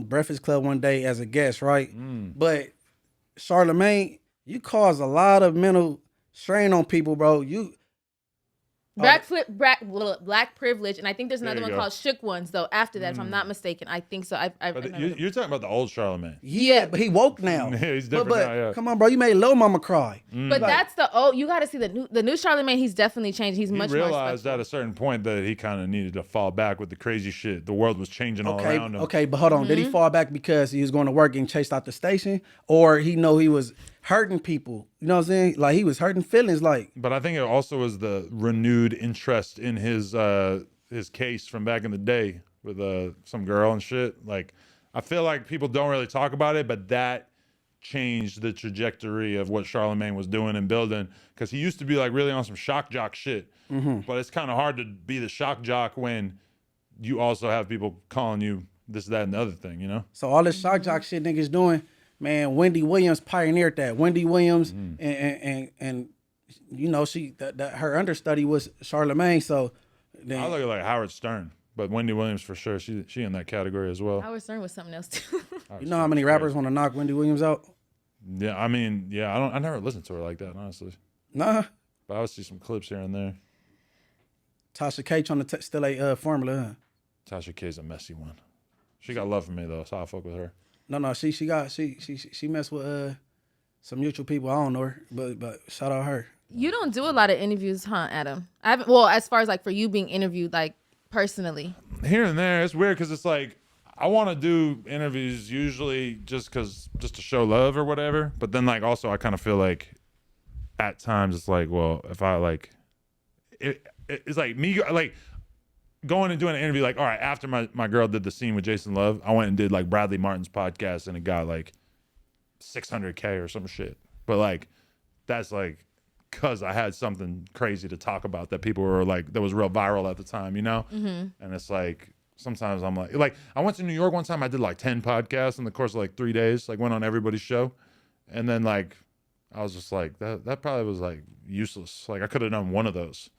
Breakfast Club one day as a guest, right? But Charlamagne, you cause a lot of mental strain on people, bro. Black privilege, and I think there's another one called Shook Ones though. After that, if I'm not mistaken, I think so. You're talking about the old Charlamagne. Yeah, but he woke now. Yeah, he's different but now. Yeah. Come on, bro, you made Lil Mama cry. But that's the old. You got to see the new Charlamagne. He's definitely changed. He's much more. He realized at a certain point that he kind of needed to fall back with the crazy shit. The world was changing all around him. Okay, but hold on. Did he fall back because he was going to work and chased out the station, or he know he was hurting people? You know what I'm saying? Like he was hurting feelings. Like, but I think it also was the renewed interest in his case from back in the day with some girl and shit. Like, I feel like people don't really talk about it, but that changed the trajectory of what Charlamagne was doing and building. Because he used to be like really on some shock jock shit, but it's kind of hard to be the shock jock when you also have people calling you this, that, and the other thing. So all this shock jock shit niggas doing. Man, Wendy Williams pioneered that. Wendy Williams and she her understudy was Charlamagne. So then, I look at like Howard Stern, but Wendy Williams for sure. She in that category as well. Howard Stern was something else too. You know how many rappers want to knock Wendy Williams out? Yeah, I mean, I never listened to her like that, honestly. Nah. But I would see some clips here and there. Tasha K trying to still a formula, huh? Tasha K's a messy one. She got love for me though, so I fuck with her. No, she messed with some mutual people. I don't know her, but shout out her. You don't do a lot of interviews, huh, Adam? As far as like for you being interviewed, like personally. Here and there, it's weird because it's like I want to do interviews usually just to show love or whatever. But then like also I kind of feel like at times it's like, well, if I like, it's like me like. Going and doing an interview, like, all right, after my girl did the scene with Jason Love, I went and did like Bradley Martin's podcast and it got like 600K or some shit. But like, that's like because I had something crazy to talk about that people were like, that was real viral at the time, you know? And it's like, sometimes I'm like I went to New York one time, I did like 10 podcasts in the course of like 3 days, like went on everybody's show. And then like, I was just like, that probably was like useless. Like I could have done one of those.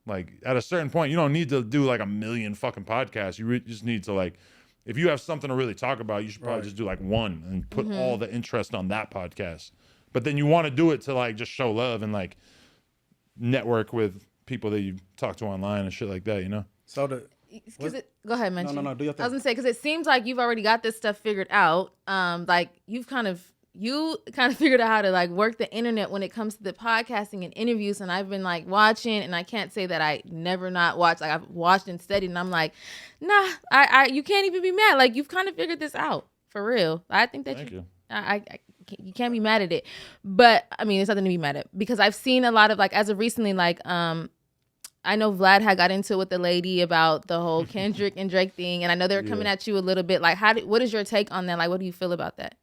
Like at a certain point, you don't need to do like a million fucking podcasts. You just need to like, if you have something to really talk about, you should probably just do like one and put all the interest on that podcast. But then you want to do it to like just show love and like network with people that you talk to online and shit like that, you know? So go ahead, Munchie. No, do your thing. I was gonna say, because it seems like you've already got this stuff figured out. Like you kind of figured out how to like work the internet when it comes to the podcasting and interviews. And I've been like watching, and I can't say that I never not watched. Like I've watched and studied, and I'm like, nah, you can't even be mad. Like you've kind of figured this out for real. I think that Thank you. you can't be mad at it. But I mean, it's nothing to be mad at, because I've seen a lot of like, as of recently, like I know Vlad had got into it with the lady about the whole Kendrick and Drake thing, and I know they were coming at you a little bit. Like, what is your take on that? Like, what do you feel about that?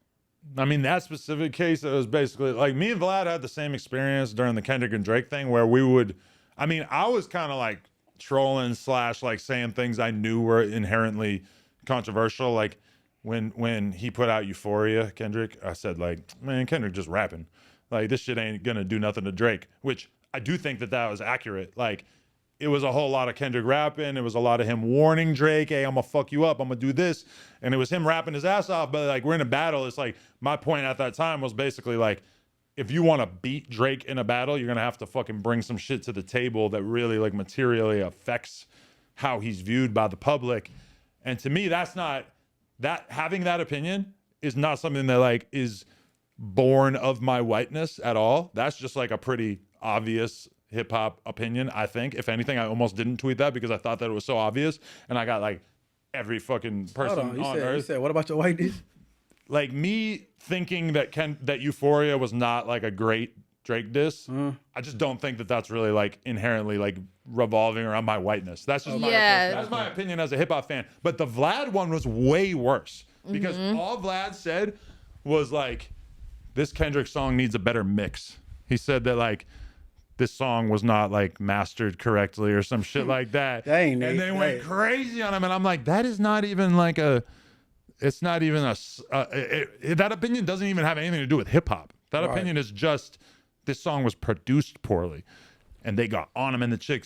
I mean, that specific case, it was basically like me and Vlad had the same experience during the Kendrick and Drake thing, where we would, I mean, I was kind of like trolling / like saying things I knew were inherently controversial. Like when he put out Euphoria, Kendrick, I said like, man, Kendrick just rapping. Like this shit ain't gonna do nothing to Drake, which I do think that was accurate. Like it was a whole lot of Kendrick rapping. It was a lot of him warning Drake, hey, I'm gonna fuck you up. I'm gonna do this. And it was him rapping his ass off. But like, we're in a battle. It's like, my point at that time was basically like, if you want to beat Drake in a battle, you're gonna have to fucking bring some shit to the table that really like materially affects how he's viewed by the public. And to me, having that opinion is not something that like is born of my whiteness at all. That's just like a pretty obvious hip hop opinion, I think. If anything, I almost didn't tweet that because I thought that it was so obvious, and I got like every fucking person on earth. You said, what about your whiteness? Like me thinking that Euphoria was not like a great Drake diss. I just don't think that that's really like inherently like revolving around my whiteness. That's just my opinion. That's my opinion as a hip hop fan. But the Vlad one was way worse because all Vlad said was like, this Kendrick song needs a better mix. He said that like this song was not like mastered correctly or some shit like that. Dang, and they went crazy on him. And I'm like, that is not even like it's not even that opinion doesn't even have anything to do with hip hop. That opinion is just, this song was produced poorly. And they got on him, and the chick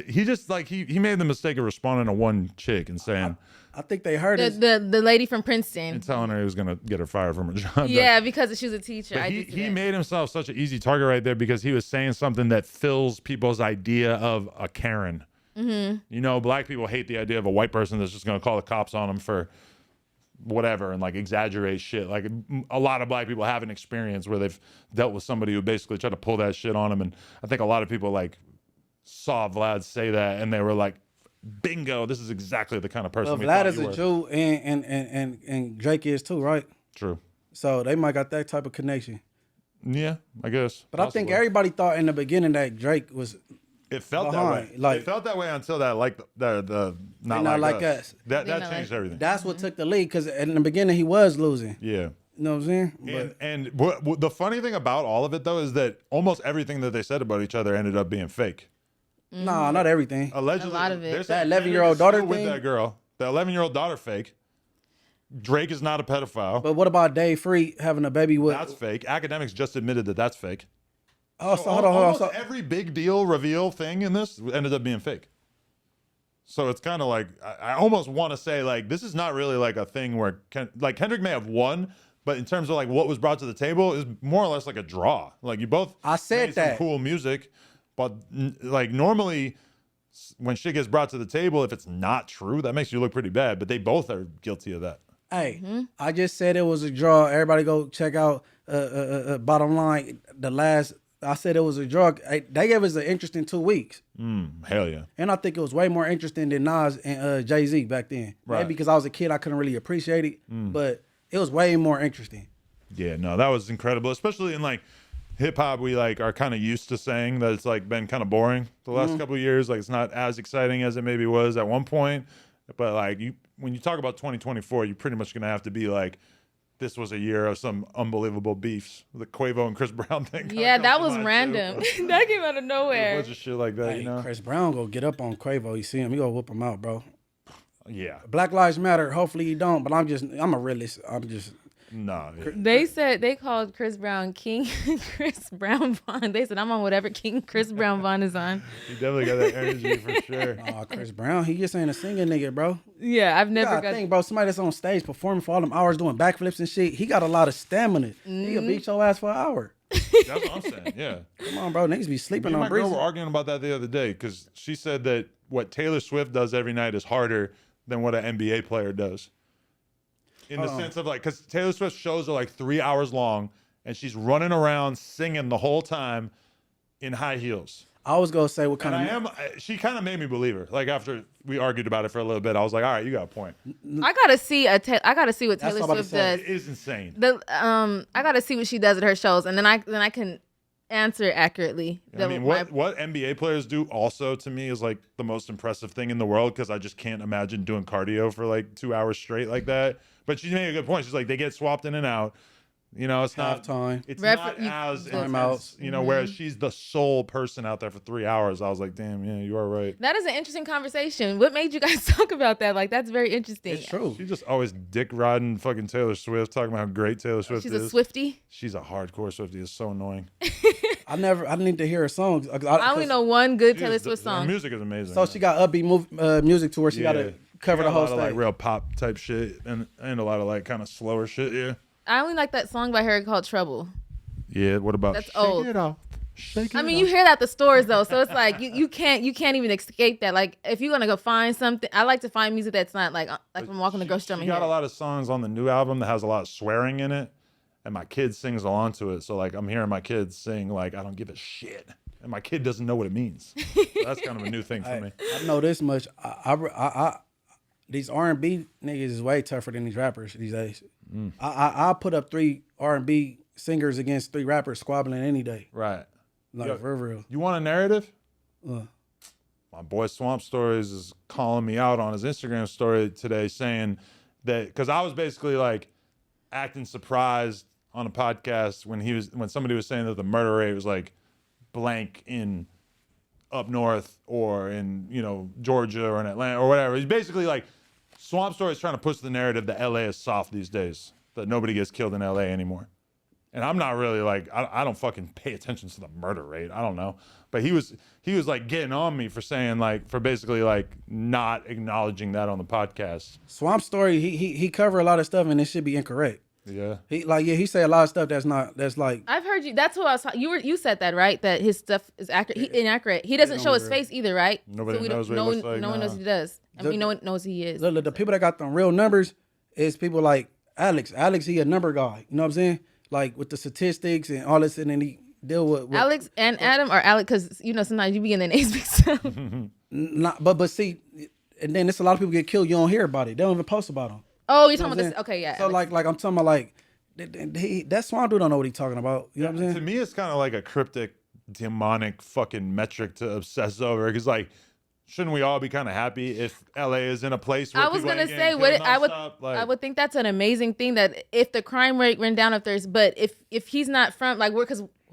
he just like, he made the mistake of responding to one chick and saying, I think they heard it. The lady from Princeton. And telling her he was going to get her fired from her job. Yeah, because she was a teacher. He made himself such an easy target right there because he was saying something that fills people's idea of a Karen. You know, black people hate the idea of a white person that's just going to call the cops on them for whatever and like exaggerate shit. Like a lot of black people have an experience where they've dealt with somebody who basically tried to pull that shit on them. And I think a lot of people like saw Vlad say that and they were like, bingo, this is exactly the kind of person we Vlad thought is you a were. Jew and Drake is too, right? True. So they might got that type of connection. Yeah, I guess. But I think everybody thought in the beginning that Drake was it felt behind. that way. Like, it felt that way until that like the not like us. That changed everything. That's what took the lead, because in the beginning he was losing. Yeah. You know what I'm saying? And the funny thing about all of it though is that almost everything that they said about each other ended up being fake. Nah, not everything. Allegedly, a lot of it. That 11-year-old daughter thing with that girl. The 11-year-old daughter fake. Drake is not a pedophile. But what about Dave Free having a baby with? That's fake. Academics just admitted that that's fake. Oh, so hold on. So every big deal reveal thing in this ended up being fake. So it's kind of like, I almost want to say like, this is not really like a thing where like Kendrick may have won, but in terms of like what was brought to the table is more or less like a draw. Like you both made some cool music, but like normally when shit gets brought to the table, if it's not true, that makes you look pretty bad. But they both are guilty of that. Hey, I just said it was a draw. Everybody go check out Bottom Line. I said it was a draw. They gave us an interesting 2 weeks. Hell yeah. And I think it was way more interesting than Nas and Jay-Z back then. Right. Maybe because I was a kid, I couldn't really appreciate it. But it was way more interesting. Yeah, no, that was incredible. Especially in like hip hop, we like are kind of used to saying that it's like been kind of boring the last couple of years. Like it's not as exciting as it maybe was at one point. But like when you talk about 2024, you're pretty much gonna have to be like, this was a year of some unbelievable beefs. The Quavo and Chris Brown thing. Yeah, that was random. That came out of A nowhere. bunch of shit like that, you know? Chris Brown go get up on Quavo. You see him, he go whoop him out, bro. Yeah. Black Lives Matter. Hopefully he don't, but I'm a realist. Nah. Yeah. They said they called Chris Brown King Chris Brown Vaughn. They said I'm on whatever King Chris Brown Vaughn is on. He definitely got that energy for sure. Chris Brown, he just ain't a singing nigga, bro. Yeah, I've never got. Think, bro. Somebody that's on stage performing for all them hours doing backflips and shit. He got a lot of stamina. He can beat your ass for an hour. That's what I'm saying, yeah. Come on, bro. Niggas be sleeping Me and on my girl breezes. were arguing about that the other day because she said that what Taylor Swift does every night is harder than what an NBA player does. In the sense of like, because Taylor Swift's shows are like 3 hours long and she's running around singing the whole time in high heels. I was gonna say what kind And of. she kind of made me believe her. Like after we argued about it for a little bit, I was like, all right, you got a point. I gotta see I gotta see what That's Taylor what I'm Swift about to does. say. It is insane. I gotta see what she does at her shows, and then I can answer accurately. I mean, what NBA players do also to me is like the most impressive thing in the world because I just can't imagine doing cardio for like 2 hours straight like that. But she made a good point. She's like, they get swapped in and out. You know, it's not Halftime. It's Refer- not as Timeouts. intense, you know. Whereas she's the sole person out there for 3 hours. I was like, damn, yeah, you are right. That is an interesting conversation. What made you guys talk about that? Like, that's very interesting. It's true. She just always dick riding fucking Taylor Swift, talking about how great Taylor Swift She's is. a Swiftie. She's a hardcore Swiftie. It's so annoying. I need to hear her songs. I only know one good Taylor Her Swift song. music is amazing. So she got upbeat music to where she got to cover She got the whole a lot of like stage. real pop type shit and a lot of like kind of slower shit. Yeah. I only like that song by her called Trouble. Yeah. What about That's Shake old. It Off? Shake it I mean, off. you hear that at the stores though, so it's like you can't even escape that. Like, if you're gonna go find something, I like to find music that's not like I'm walking the grocery store. She got a lot of songs on the new album that has a lot of swearing in it, and my kid sings along to it. So like I'm hearing my kids sing like I don't give a shit, and my kid doesn't know what it means. So that's kind of a new thing for me. I know this much. These R&B niggas is way tougher than these rappers these days. I put up 3 R&B singers against 3 rappers squabbling any day. Right. Like, Yo, for real. You want a narrative? Uh. My boy Swamp Stories is calling me out on his Instagram story today saying that because I was basically like acting surprised on a podcast when somebody was saying that the murder rate was like blank in up north or in Georgia or in Atlanta or whatever. He's basically like Swamp Story is trying to push the narrative that LA is soft these days, that nobody gets killed in LA anymore. And I'm not really like, I don't fucking pay attention to the murder rate. I don't know. But he was like getting on me for saying like, for basically like not acknowledging that on the podcast. Swamp Story, he cover a lot of stuff and it should be incorrect. Yeah. He say a lot of stuff that's like. I've heard you. That's what I was. You said that, right? That his stuff is accurate. Inaccurate. He doesn't show his face either, right? Nobody knows what he looks like. No one knows what he does. I mean, no one knows who he is. The people that got them real numbers is people like Alex. Alex, he a number guy. You know what I'm saying? Like with the statistics and all this, and then he deal with Alex and Adam, or Alex, because sometimes you be in the names mixed up. But see, and then it's a lot of people get killed. You don't hear about it. They don't even post about them. Oh, you're talking about this? Okay, yeah. So Alex. like I'm talking about like that Swamp dude don't know what he's talking about. You know what I'm saying? To me, it's kind of like a cryptic, demonic fucking metric to obsess over. Because like, shouldn't we all be kind of happy if LA is in a place where I was people gonna ain't say getting what killed nonstop? I would think that's an amazing thing that if the crime rate went down, if he's not from like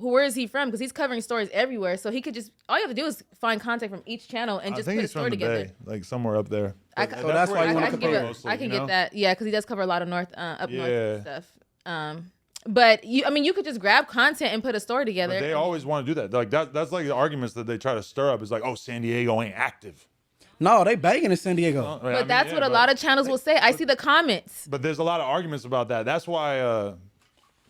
where is he from? Because he's covering stories everywhere, so he could just all you have to do is find content from each channel and just I think put a he's from story the together. Bay, like somewhere up there. So that's why you want to compare. I can get that, yeah, because he does cover a lot of north Yeah. stuff. But you could just grab content and put a story together. But they always want to do that. Like that's like the arguments that they try to stir up. Is like, oh, San Diego ain't active. No, they banging in San Diego. But that's what a lot of channels will say. I see the comments. But there's a lot of arguments about that. That's why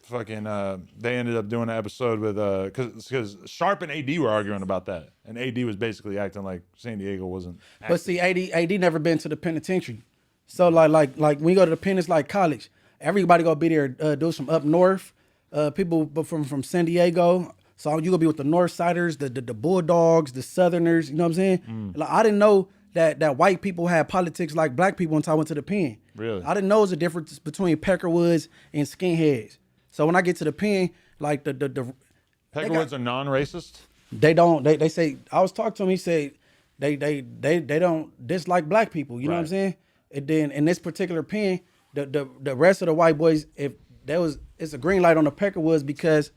they ended up doing an episode with because Sharp and AD were arguing about that, and AD was basically acting like San Diego wasn't active. But see, AD never been to the penitentiary. So like when you go to the pen, it's like college. Everybody gonna be there. Dudes from up north, people from San Diego. So you gonna be with the North Siders, the Bulldogs, the Southerners. You know what I'm saying? Like I didn't know that white people had politics like black people until I went to the pen. Really? I didn't know there's a difference between Peckerwoods and skinheads. So when I get to the pen, like the Peckerwoods are non-racist. they don't. They say I was talking to him. He said they don't dislike black people. You know what I'm Right. saying? And then in this particular pen, the rest of the white boys, if it's a green light on the Peckerwoods because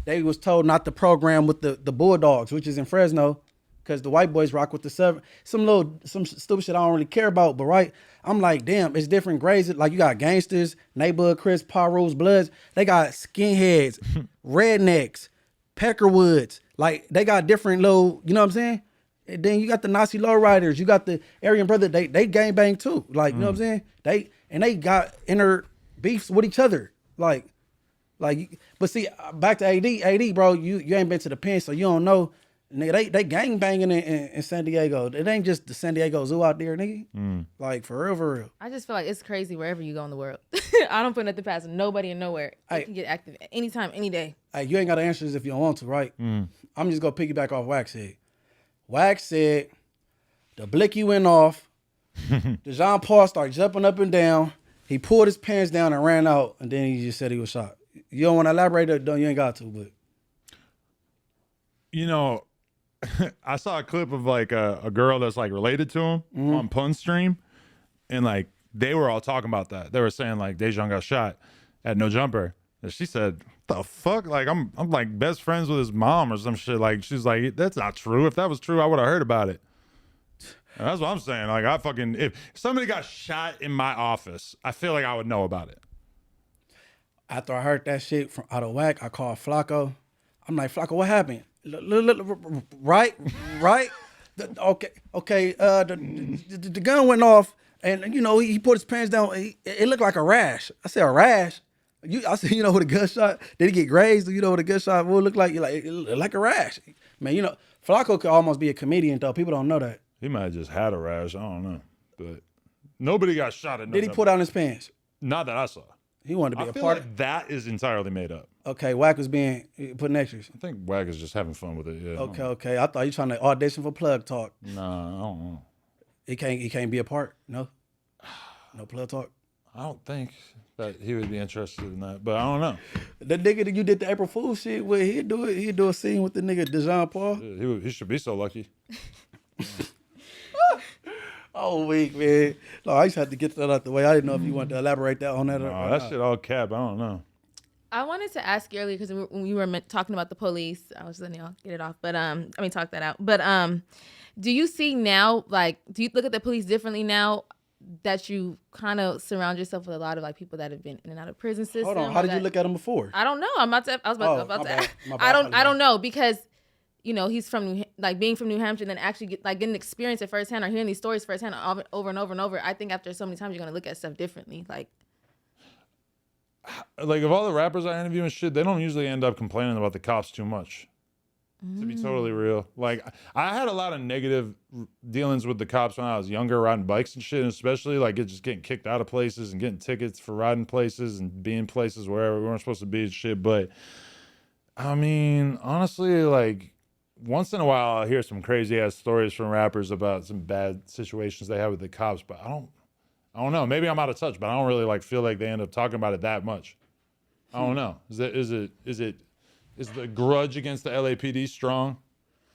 they was told not to program with the Bulldogs, which is in Fresno, because the white boys rock with the Southern. Some stupid shit I don't really care about, but right, I'm like, damn, it's different grades. Like you got gangsters, neighborhood Crips, Paw Rules, Bloods. They got skinheads, rednecks, Peckerwoods. Like they got different little, you know what I'm saying? And then you got the Nazi lowriders, you got the Aryan brother. They gang bang too. Like you know what I'm saying? They got inner beefs with each other. Like, but see, back to AD, bro. You ain't been to the pen, so you don't know. Nigga, they gang banging in San Diego. It ain't just the San Diego Zoo out there, nigga. Like for real. I just feel like it's crazy wherever you go in the world. I don't put nothing past nobody and nowhere. You can get active anytime, any day. Hey, you ain't got to answer this if you don't want to, right? I'm just gonna piggyback off Wax said. Wax said the blicky went off. Dejon Paul started jumping up and down. He pulled his pants down and ran out, and then he just said he was shot. You don't want to elaborate, or you ain't got to, but you know. I saw a clip of like a girl that's like related to him on Pun Stream, and like they were all talking about that. They were saying like Dejon got shot at No Jumper, and she said, "The fuck? Like I'm like best friends with his mom or some shit." Like she's like, "That's not true. If that was true, I would have heard about it." And that's what I'm saying. Like if somebody got shot in my office, I feel like I would know about it. After I heard that shit from out of whack, I called Flacco. I'm like, Flacco, what happened? Right. Okay. The gun went off, and you know he put his pants down. It looked like a rash. I said a rash. I said, you know, with a gunshot, did he get grazed? You know, with a gunshot, what it look like? Like a rash. Man, you know, Flacco could almost be a comedian though. People don't know that. He might have just had a rash. I don't know, but nobody got shot at. Did he put down his pants? Not that I saw. He wanted to be I a feel part. Like that is entirely made up. Okay, Wack was being putting extras. I think Wack is just having fun with it. Yeah. Okay. I thought you trying to audition for Plugtalk. Nah, I don't know. He can't be a part. No Plugtalk. I don't think that he would be interested in that, but I don't know. The nigga that you did the April Fool shit with, he'd do a scene with the nigga Dejon Paul. He should be so lucky. Oh, weak, man. No, I just had to get that out the way. I didn't know if you wanted to elaborate that on that. No, that shit all cap. I don't know. I wanted to ask you earlier because when we were talking about the police, I was just letting y'all get it off. But talk that out. But do you see now, like, do you look at the police differently now that you kind of surround yourself with a lot of like people that have been in and out of prison system? Hold on, how did you look at them before? I don't know. I don't know because. You know, he's from being from New Hampshire, and then actually getting experience it firsthand or hearing these stories firsthand over and over and over. I think after so many times, you're gonna look at stuff differently. Like of all the rappers I interview and shit, they don't usually end up complaining about the cops too much. To be totally real, like I had a lot of negative dealings with the cops when I was younger, riding bikes and shit, and especially like just getting kicked out of places and getting tickets for riding places and being places wherever we weren't supposed to be and shit. But I mean, honestly, like. Once in a while, I'll hear some crazy ass stories from rappers about some bad situations they had with the cops, but I don't know. Maybe I'm out of touch, but I don't really feel like they end up talking about it that much. I don't know. Is the grudge against the LAPD strong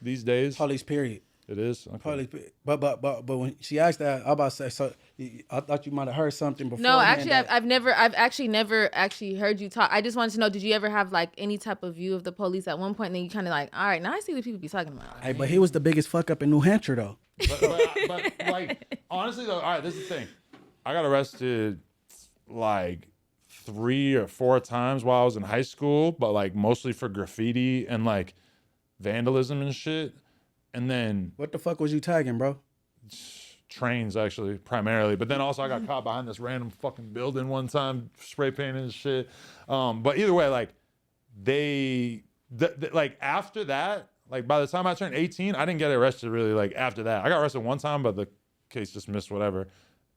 these days? Police, period. It is. Okay. Police, but when she asked that, I about to say, so I thought you might have heard something before. No, actually, I've never actually heard you talk. I just wanted to know, did you ever have like any type of view of the police at one point? And then you kind of like, all right, now I see what people be talking about. Hey, but he was the biggest fuck up in New Hampshire though. But like honestly though, all right, this is the thing. I got arrested like 3 or 4 times while I was in high school, but like mostly for graffiti and like vandalism and shit. And then what the fuck was you tagging, bro? Trains, actually, primarily. But then also I got caught behind this random fucking building one time, spray painting and shit. But either way, like like after that, like by the time I turned 18, I didn't get arrested really like after that. I got arrested one time, but the case dismissed, whatever.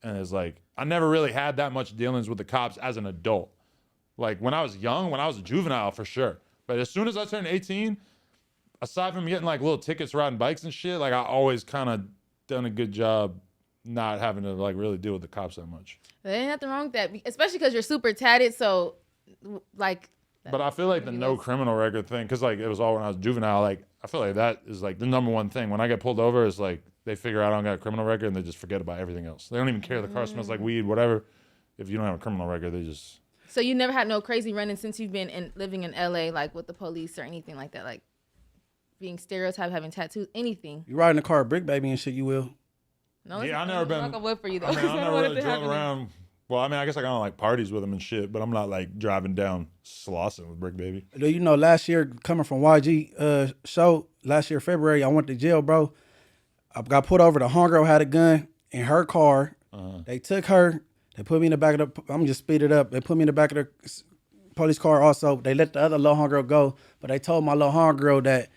And it's like I never really had that much dealings with the cops as an adult. Like when I was young, when I was a juvenile for sure. But as soon as I turned 18, aside from getting like little tickets riding bikes and shit, like I always kind of done a good job not having to like really deal with the cops that much. There ain't nothing wrong with that, especially because you're super tatted. So like. But I feel like the no criminal record thing, because like it was all when I was juvenile. Like I feel like that is like the number one thing. When I get pulled over, is like they figure out I don't got a criminal record and they just forget about everything else. They don't even care. The car smells like weed, whatever. If you don't have a criminal record, they just. So you never had no crazy run-ins since you've been living in LA, like with the police or anything like that, like being stereotyped, having tattoos, anything. You ride in the car, brick baby and shit. You will. No, Yeah, I've never been. Knock on wood for you though. I mean, I've never want it really to drove happen. around. Well, I mean, I guess I got on like parties with him and shit, but I'm not like driving down Slauson with Brick Baby. You know, last year coming from YG show, last year February, I went to jail, bro. I got pulled over. The homegirl had a gun in her car. They took her. They put me in the back of the. I'm just speed it up. They put me in the back of the police car. Also, they let the other little homegirl go, but they told my little homegirl that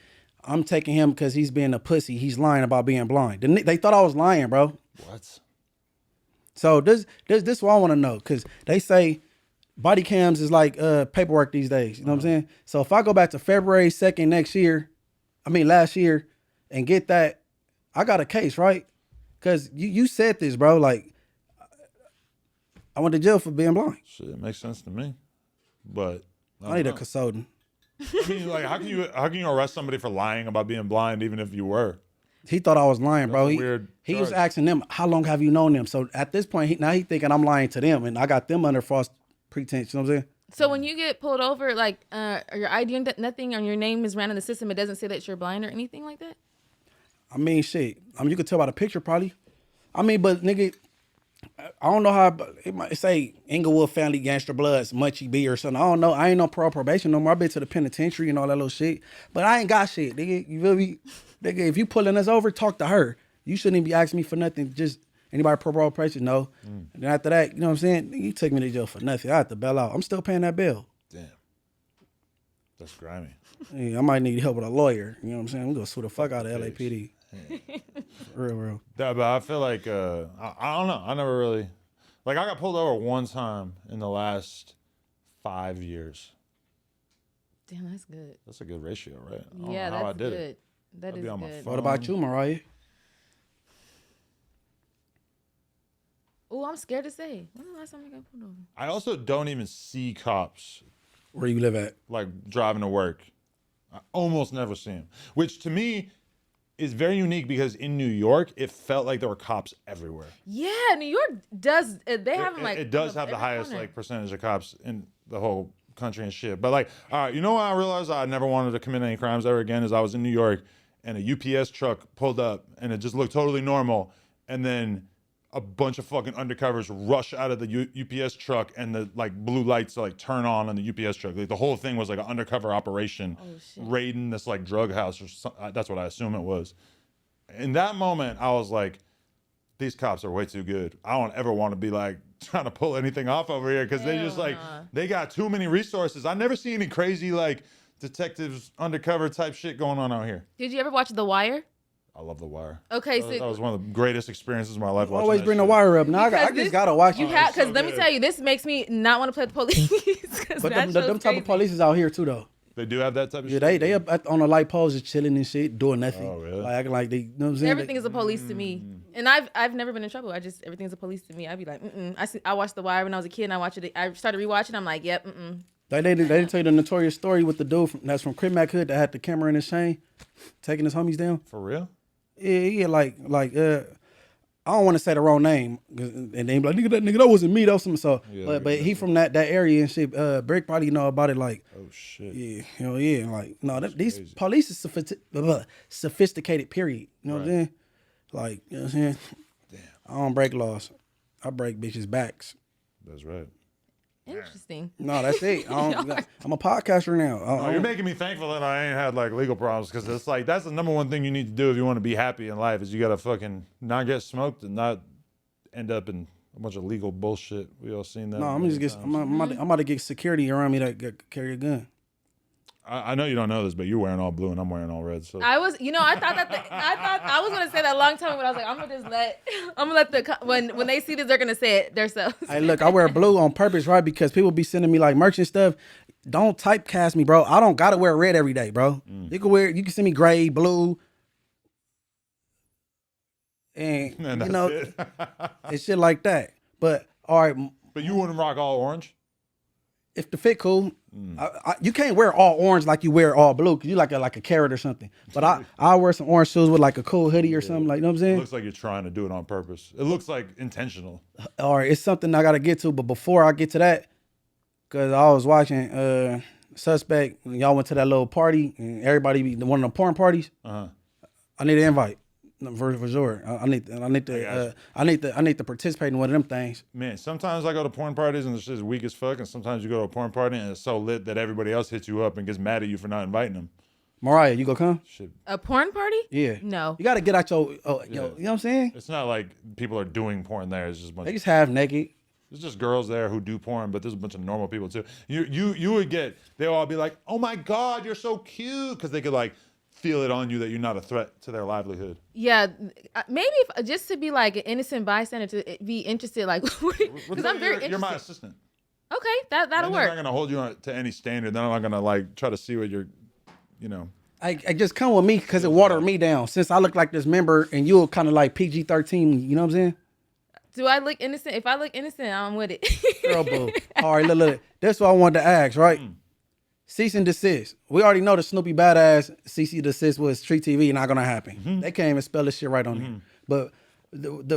I'm taking him because he's being a pussy. He's lying about being blind. They thought I was lying, bro. What? So this what I want to know, because they say body cams is like paperwork these days. You know what I'm saying? So if I go back to February 2nd last year, and get that, I got a case, right? Because you said this, bro. Like, I went to jail for being blind. Shit, it makes sense to me. But I need a consultant. I mean, like, how can you arrest somebody for lying about being blind, even if you were? He thought I was lying, bro. He was charge. asking them, how long have you known them? So at this point, he thinking I'm lying to them, and I got them under false pretense. You know what I'm saying? So when you get pulled over, like your ID and nothing, or your name is ran in the system, it doesn't say that you're blind or anything like that? I mean, shit. I mean, you could tell by the picture, probably. I mean, but nigga, I don't know how it might say Inglewood Family Gangster Bloods, Munchie B or something. I don't know. I ain't on parole probation no more. I've been to the penitentiary and all that little shit. But I ain't got shit, nigga. You feel me? Nigga, if you pulling us over, talk to her. You shouldn't even be asking me for nothing. Just anybody parole probation, no. And then after that, you know what I'm saying? You took me to jail for nothing. I had to bail out. I'm still paying that bill. Damn. That's grimy. Yeah, I might need help with a lawyer. You know what I'm saying? We're going to sue the fuck out of LAPD. Real. Yeah, but I feel like, I don't know. I never really, like, I got pulled over one time in the last 5 years. Damn, that's good. That's a good ratio, right? I don't Yeah, know how that's I did good. it. That I'd is be on my good. phone. What about you, Mariah? Oh, I'm scared to say. When was the last time you got pulled over? I also don't even see cops Where you live at? like driving to work. I almost never see them, which to me is very unique because in New York, it felt like there were cops everywhere. Yeah, New York does. They have them like. It does have the every highest corner. like percentage of cops in the whole country and shit. But like, all right, you know what I realized I never wanted to commit any crimes ever again is I was in New York and a UPS truck pulled up and it just looked totally normal, and then a bunch of fucking undercovers rush out of the UPS truck and the like blue lights like turn on the UPS truck. Like the whole thing was like an undercover operation raiding this like drug house or something. That's what I assume it was. In that moment, I was like, these cops are way too good. I don't ever want to be like trying to pull anything off over here because they just like, they got too many resources. I never see any crazy like detectives undercover type shit going on out here. Did you ever watch The Wire? I love The Wire. Okay, That was one of the greatest experiences of my life. watching Always that bring the shit. wire up. Now I Because just gotta watch You it. have, because so let me good. tell you, this makes me not want to play the police. But them type of police is out here too, though. They do have that type of Yeah, shit. they up on the light poles just chilling and shit, doing nothing. Oh, really? Like acting like they, you know what I'm saying? Everything is a police to me, and I've never been in trouble. Everything's a police to me. I'd be like, I watched The Wire when I was a kid, and I watched it. I started rewatching. I'm like, yep, They didn't tell you the notorious story with the dude that's from Crip Mac hood that had the camera in his chain, taking his homies down. For real? Yeah, like I don't want to say the wrong name, and they be like, nigga, that wasn't me, that was something. So, Yeah, but he from that area and shit. Brick probably know about it. Like, Oh shit. yeah, hell yeah, like no, these police is sophisticated. Period. You know what I'm saying? Like, you know what I'm saying? Damn. I don't break laws. I break bitches' backs. That's right. interesting. No, that's it. I'm a podcaster now. Oh, you're making me thankful that I ain't had like legal problems because it's like that's the number one thing you need to do if you want to be happy in life is you gotta fucking not get smoked and not end up in a bunch of legal bullshit. We all seen that. No, I'm about to get security around me that carry a gun. I know you don't know this, but you're wearing all blue and I'm wearing all red. So I thought I was gonna say that a long time ago, but I was like, I'm gonna let when they see this, they're gonna say it themselves. Hey, look, I wear blue on purpose, right? Because people be sending me like merch and stuff. Don't typecast me, bro. I don't gotta wear red every day, bro. You can send me gray, blue, and you know, it's shit like that. But all right, but you wouldn't rock all orange. if the fit cool, you can't wear all orange like you wear all blue because you like a carrot or something. But I wear some orange shoes with like a cool hoodie or something, like, you know what I'm It saying? looks like you're trying to do it on purpose. It looks like intentional. All right, it's something I gotta get to, but before I get to that, Cause I was watching Suspect. Y'all went to that little party and everybody be one of the porn parties. I need an invite. For sure. I need to participate in one of them things. Man, sometimes I go to porn parties and the shit's weak as fuck, and sometimes you go to a porn party and it's so lit that everybody else hits you up and gets mad at you for not inviting them. Mariah, you go come? Shit. A porn party? Yeah. No. You got to get out your, you know what I'm saying? It's not like people are doing porn there. It's just a bunch They just half naked. There's just girls there who do porn, but there's a bunch of normal people too. You would get, they'll all be like, oh my God, you're so cute. Because they could like feel it on you that you're not a threat to their livelihood. Yeah, maybe just to be like an innocent bystander, to be interested, like, because I'm very interested. You're my assistant. Okay, that'll work. I'm not going to hold you to any standard. Then I'm not going to like try to see what you're, you know. I just come with me because it watered me down. Since I look like this member and you're kind of like PG-13, you know what I'm saying? Do I look innocent? If I look innocent, I'm with it. Girl, boo. All right, look. That's what I wanted to ask, right? Cease and desist. We already know the Snoopy BadAzz cease and desist was StreetTV not gonna happen. They can't even spell this shit right on here. But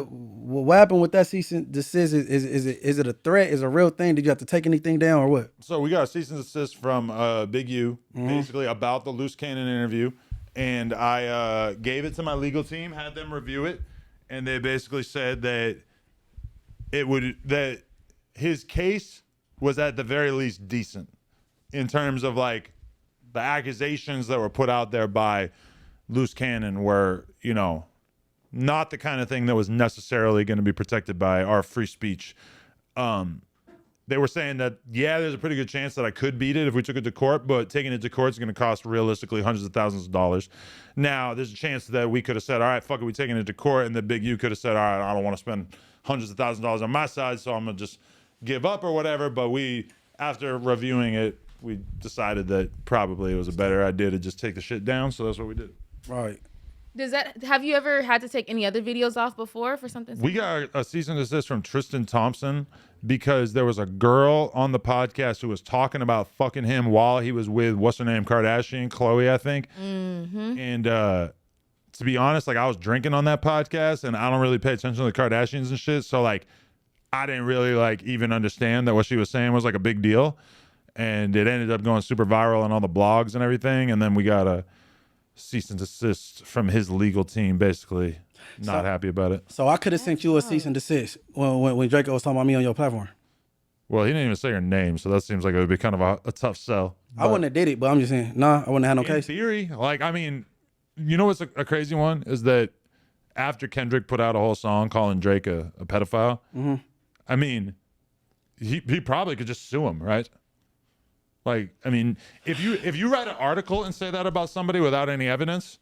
what happened with that cease and desist? Is it a threat? Is it a real thing? Did you have to take anything down or what? So we got a cease and desist from Big U, basically about the Loose Cannon interview, and I gave it to my legal team, had them review it, and they basically said that that his case was at the very least decent in terms of like the accusations that were put out there by Loose Cannon were, you know, not the kind of thing that was necessarily going to be protected by our free speech. They were saying that, yeah, there's a pretty good chance that I could beat it if we took it to court, but taking it to court is going to cost realistically hundreds of thousands of dollars. Now, there's a chance that we could have said, all right, fuck it, we're taking it to court, and the Big U could have said, all right, I don't want to spend hundreds of thousands of dollars on my side, so I'm going to just give up or whatever. But we, after reviewing it, we decided that probably it was a better idea to just take the shit down, so that's what we did. Right. Have you ever had to take any other videos off before for something? We got a cease and desist from Tristen Thompson because there was a girl on the podcast who was talking about fucking him while he was with, what's her name, Kardashian, Khloe, I think. And to be honest, like I was drinking on that podcast and I don't really pay attention to the Kardashians and shit. So like I didn't really like even understand that what she was saying was like a big deal. And it ended up going super viral on all the blogs and everything. And then we got a cease and desist from his legal team, basically not happy about it. So I could have sent you a cease and desist when Draco was talking about me on your platform. Well, he didn't even say your name, so that seems like it would be kind of a tough sell. I wouldn't have did it, but I'm just saying, I wouldn't have had no case. In theory, like, I mean, you know what's a crazy one is that after Kendrick put out a whole song calling Drake a pedophile, I mean, he probably could just sue him, right? Like, I mean, if you write an article and say that about somebody without any evidence,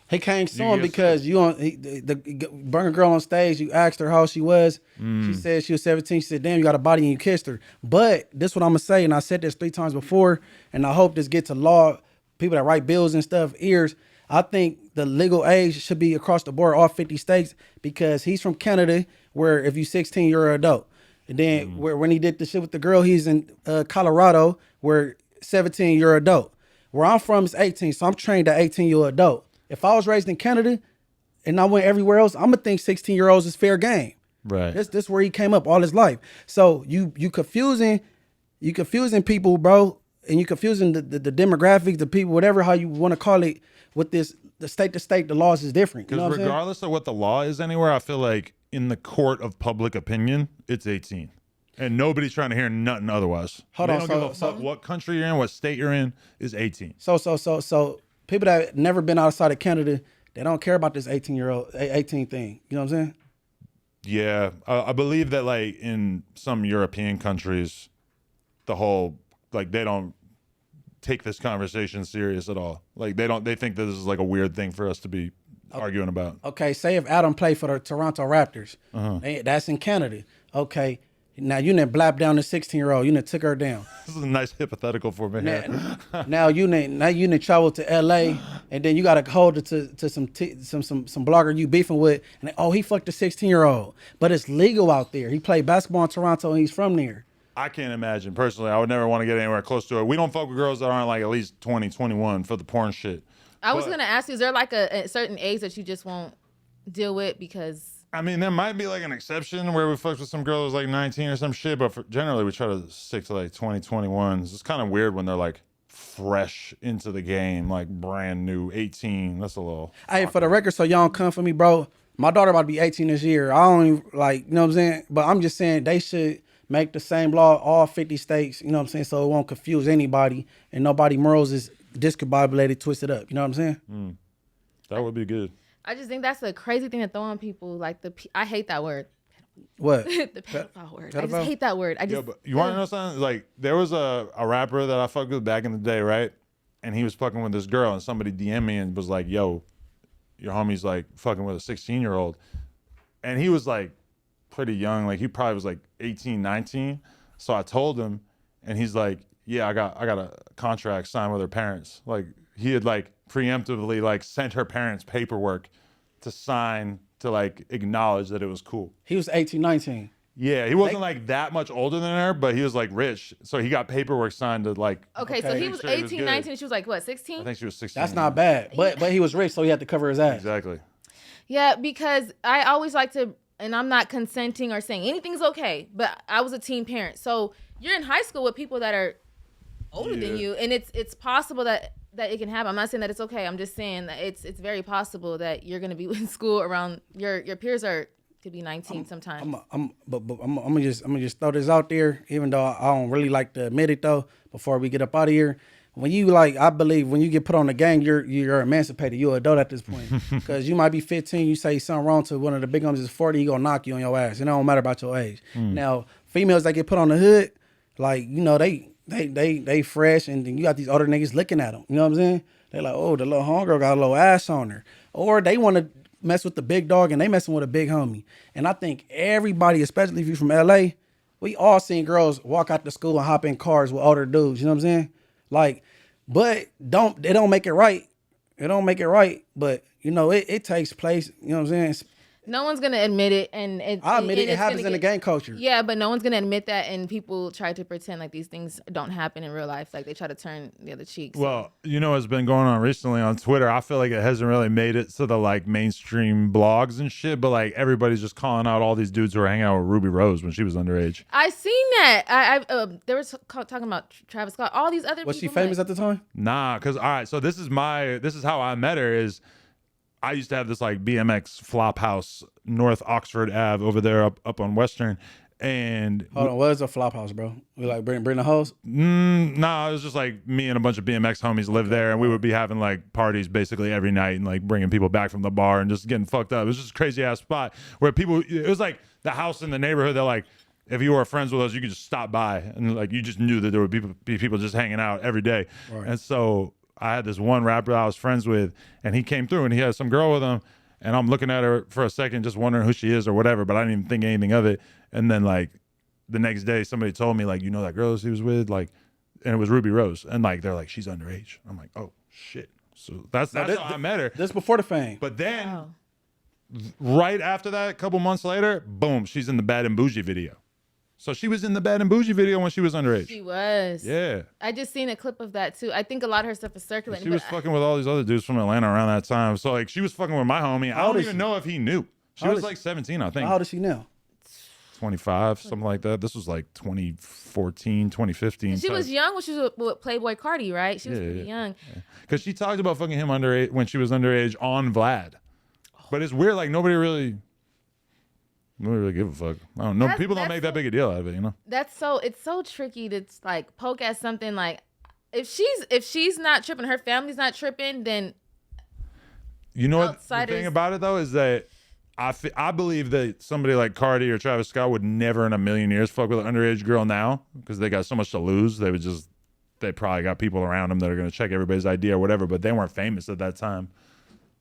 he can't sue him because the burger girl on stage, you asked her how old she was. She said she was 17. She said, damn, you got a body and you kissed her. But this what I'm going to say, and I said this 3 times before, and I hope this gets to law, people that write bills and stuff, ears. I think the legal age should be across the board, all 50 states, because he's from Canada, where if you're 16, you're an adult. And then when he did the shit with the girl, he's in Colorado, where 17, you're an adult. Where I'm from is 18, so I'm trained at 18, you're an adult. If I was raised in Canada and I went everywhere else, I'm gonna think 16-year-olds is fair game. right? This where he came up all his life. So you confusing people, bro, and you confusing the demographics, the people, whatever how you want to call it. With this, the state to state, the laws is different. Because regardless of what the law is anywhere, I feel like in the court of public opinion, it's 18. And nobody's trying to hear nothing otherwise. Hold they on, don't give a fuck what country you're in, what state you're in, is 18. So people that never been outside of Canada, they don't care about this 18 thing. You know what I'm saying? Yeah, I believe that like in some European countries, the whole like they don't take this conversation serious at all. Like they think that this is like a weird thing for us to be arguing about. Okay, say if Adam played for the Toronto Raptors, that's in Canada. Okay. Now you done blapped down the 16-year-old. You done took her down. This is a nice hypothetical for me. Now you done travel to LA, and then you got to hold it to some blogger you beefing with, and he fucked a 16-year-old. But it's legal out there. He played basketball in Toronto, and he's from there. I can't imagine personally. I would never want to get anywhere close to it. We don't fuck with girls that aren't like at least 20, 21 for the porn shit. I was gonna ask you, is there like a certain age that you just won't deal with because? I mean, there might be like an exception where we fucked with some girl who was like 19 or some shit, but generally we try to stick to like 20, 21s. It's kind of weird when they're like fresh into the game, like brand new 18. That's a little. Hey, for the record, so y'all don't come for me, bro. My daughter about to be 18 this year. I don't even, like, you know what I'm saying? But I'm just saying they should make the same law all 50 states, you know what I'm saying? So it won't confuse anybody and nobody morals is discombobulated, twisted up. You know what I'm saying? That would be good. I just think that's a crazy thing to throw on people. Like I hate that word. What? The pedophile word. I Pedophile? just hate that word. I just. Yo, but you want to know something? Like, there was a rapper that I fucked with back in the day, right? And he was fucking with this girl, and somebody DM'd me and was like, yo, your homie's like fucking with a 16-year-old. And he was like pretty young. Like, he probably was like 18, 19. So I told him, and he's like, yeah, I got a contract signed with her parents. Like, he had like preemptively like sent her parents paperwork to sign to like acknowledge that it was cool. He was 18, 19. Yeah, he wasn't like that much older than her, but he was like rich. So he got paperwork signed to like. Okay, so he was sure he was 18, good. 19, and she was like, what, 16? I think she was 16. That's not bad. But he was rich, so he had to cover his ass. Exactly. Yeah, because I always like to, and I'm not consenting or saying anything's okay, but I was a teen parent. So you're in high school with people that are older than you, and it's possible that it can happen. I'm not saying that it's okay. I'm just saying that it's very possible that you're going to be in school around your peers could be 19 sometimes. I'm gonna just throw this out there, even though I don't really like to admit it though. Before we get up out of here, when you like, I believe when you get put on the gang, you're emancipated. You're an adult at this point, because you might be 15. You say something wrong to one of the big guns is 40. He gonna knock you on your ass. It don't matter about your age. Now females that get put on the hood, like, you know, they fresh, and then you got these older niggas looking at them. You know what I'm saying? They like, oh, the little homegirl got a little ass on her, or they want to mess with the big dog and they messing with a big homie. And I think everybody, especially if you're from LA, we all seen girls walk out to school and hop in cars with older dudes. You know what I'm saying? Like, but they don't make it right. It don't make it right. But you know, it takes place. You know what I'm saying? No one's gonna admit it, I admit it happens in the gang culture. Yeah, but no one's gonna admit that, and people try to pretend like these things don't happen in real life. Like they try to turn the other cheek. Well, you know what's been going on recently on Twitter? I feel like it hasn't really made it to the like mainstream blogs and shit, but like everybody's just calling out all these dudes who are hanging out with Ruby Rose when she was underage. I seen that. They were talking about Travis Scott. All these other. Was she people, famous at the time? Nah, because all right, so this is how I met her. Is I used to have this like BMX flop house, North Oxford Ave over there up on Western. And hold on, what is a flop house, bro? We like bring the hoes? Nah, it was just like me and a bunch of BMX homies lived there, and we would be having like parties basically every night and like bringing people back from the bar and just getting fucked up. It was just a crazy ass spot where it was like the house in the neighborhood that like, if you were friends with us, you could just stop by and like you just knew that there would be people just hanging out every day. Right. And so I had this one rapper I was friends with, and he came through and he had some girl with him, and I'm looking at her for a second just wondering who she is or whatever, but I didn't even think anything of it. And then like the next day somebody told me like, you know that girl he was with, like, and it was Ruby Rose, and like they're like, she's underage. I'm like, oh shit. So that's how I met her. This before the fame. But then right after that, a couple months later, boom, she's in the Bad and Bougie video. So she was in the Bad and Bougie video when she was underage. She was. Yeah. I just seen a clip of that too. I think a lot of her stuff is circulating. She was fucking with all these other dudes from Atlanta around that time. So like she was fucking with my homie. I don't even know if he knew. She was like 17, I think. How old is she now? 25, something like that. This was like 2014, 2015. She was young when she was with Playboy Cardi, right? She was pretty young. Because she talked about fucking him underage when she was underage on Vlad. But it's weird, like nobody really give a fuck. I don't know. People don't make that big a deal out of it, you know? It's so tricky to like poke at something like, if she's not tripping, her family's not tripping, then you know what the thing about it though is that I believe that somebody like Cardi or Travis Scott would never in a million years fuck with an underage girl now because they got so much to lose. They probably got people around them that are going to check everybody's ID or whatever, but they weren't famous at that time.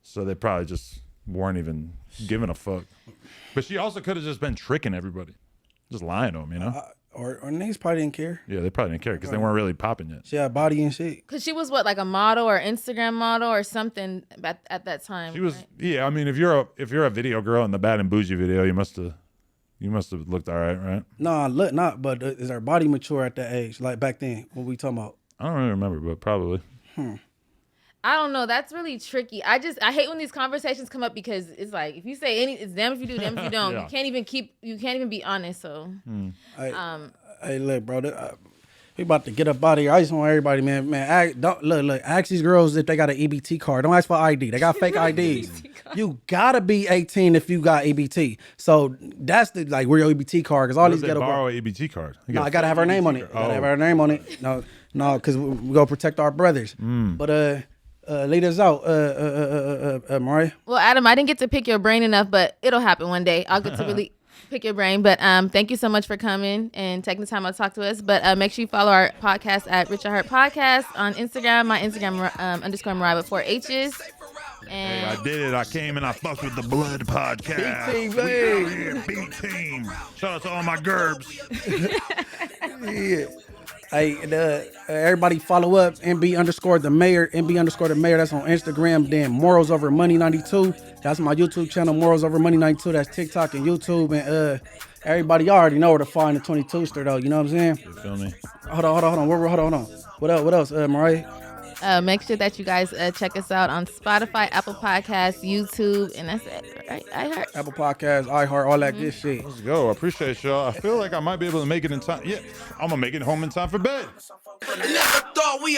So they probably just weren't even giving a fuck. But she also could have just been tricking everybody. Just lying to them, you know? Or niggas probably didn't care. Yeah, they probably didn't care because they weren't really popping yet. She had body and shit. Because she was what, like a model or Instagram model or something at that time. She was, right? Yeah. I mean, if you're a video girl in the Bad and Bougie video, you must have looked all right? No, look, not. But is her body mature at that age? Like back then, what we talking about? I don't really remember, but probably. I don't know. That's really tricky. I hate when these conversations come up because it's like if you say it's damn if you do, damn if you don't. Yeah. You can't even be honest. So, Hey, look, bro. We about to get up out of here. I just want everybody, man. Look. Ask these girls if they got an EBT card. Don't ask for ID. They got fake IDs. You gotta be 18 if you got EBT. So that's where your EBT card. Cause all these ghetto borrow an EBT card. No, I gotta have her name on it. Gotta have her name on it. No, cause we go protect our brothers. But lead us out, Mariah. well, Adam, I didn't get to pick your brain enough, but it'll happen one day. I'll get to really pick your brain. But thank you so much for coming and taking the time out to talk to us. But make sure you follow our podcast at Rich at Heart Podcast on Instagram. My Instagram _ Mariah with 4 H's. And I did it. I came and I fucked with the Blood Podcast. Big team, babe. Big team. Shout out to all my gerbs. Yeah. Hey, everybody follow up NB_the mayor. NB_the mayor. That's on Instagram. Then Morals Over Money 92. That's my YouTube channel. Morals Over Money 92. That's TikTok and YouTube. And everybody already know where to find the 22 store though. You know what I'm saying? You feel me? Hold on. What else, Mariah? make sure that you guys check us out on Spotify, Apple Podcasts, YouTube, and that's it, right? iHeart. Apple Podcasts, iHeart, all that good shit. Let's go. I appreciate y'all. I feel like I might be able to make it in time. Yeah, I'm going to make it home in time for bed. Never thought we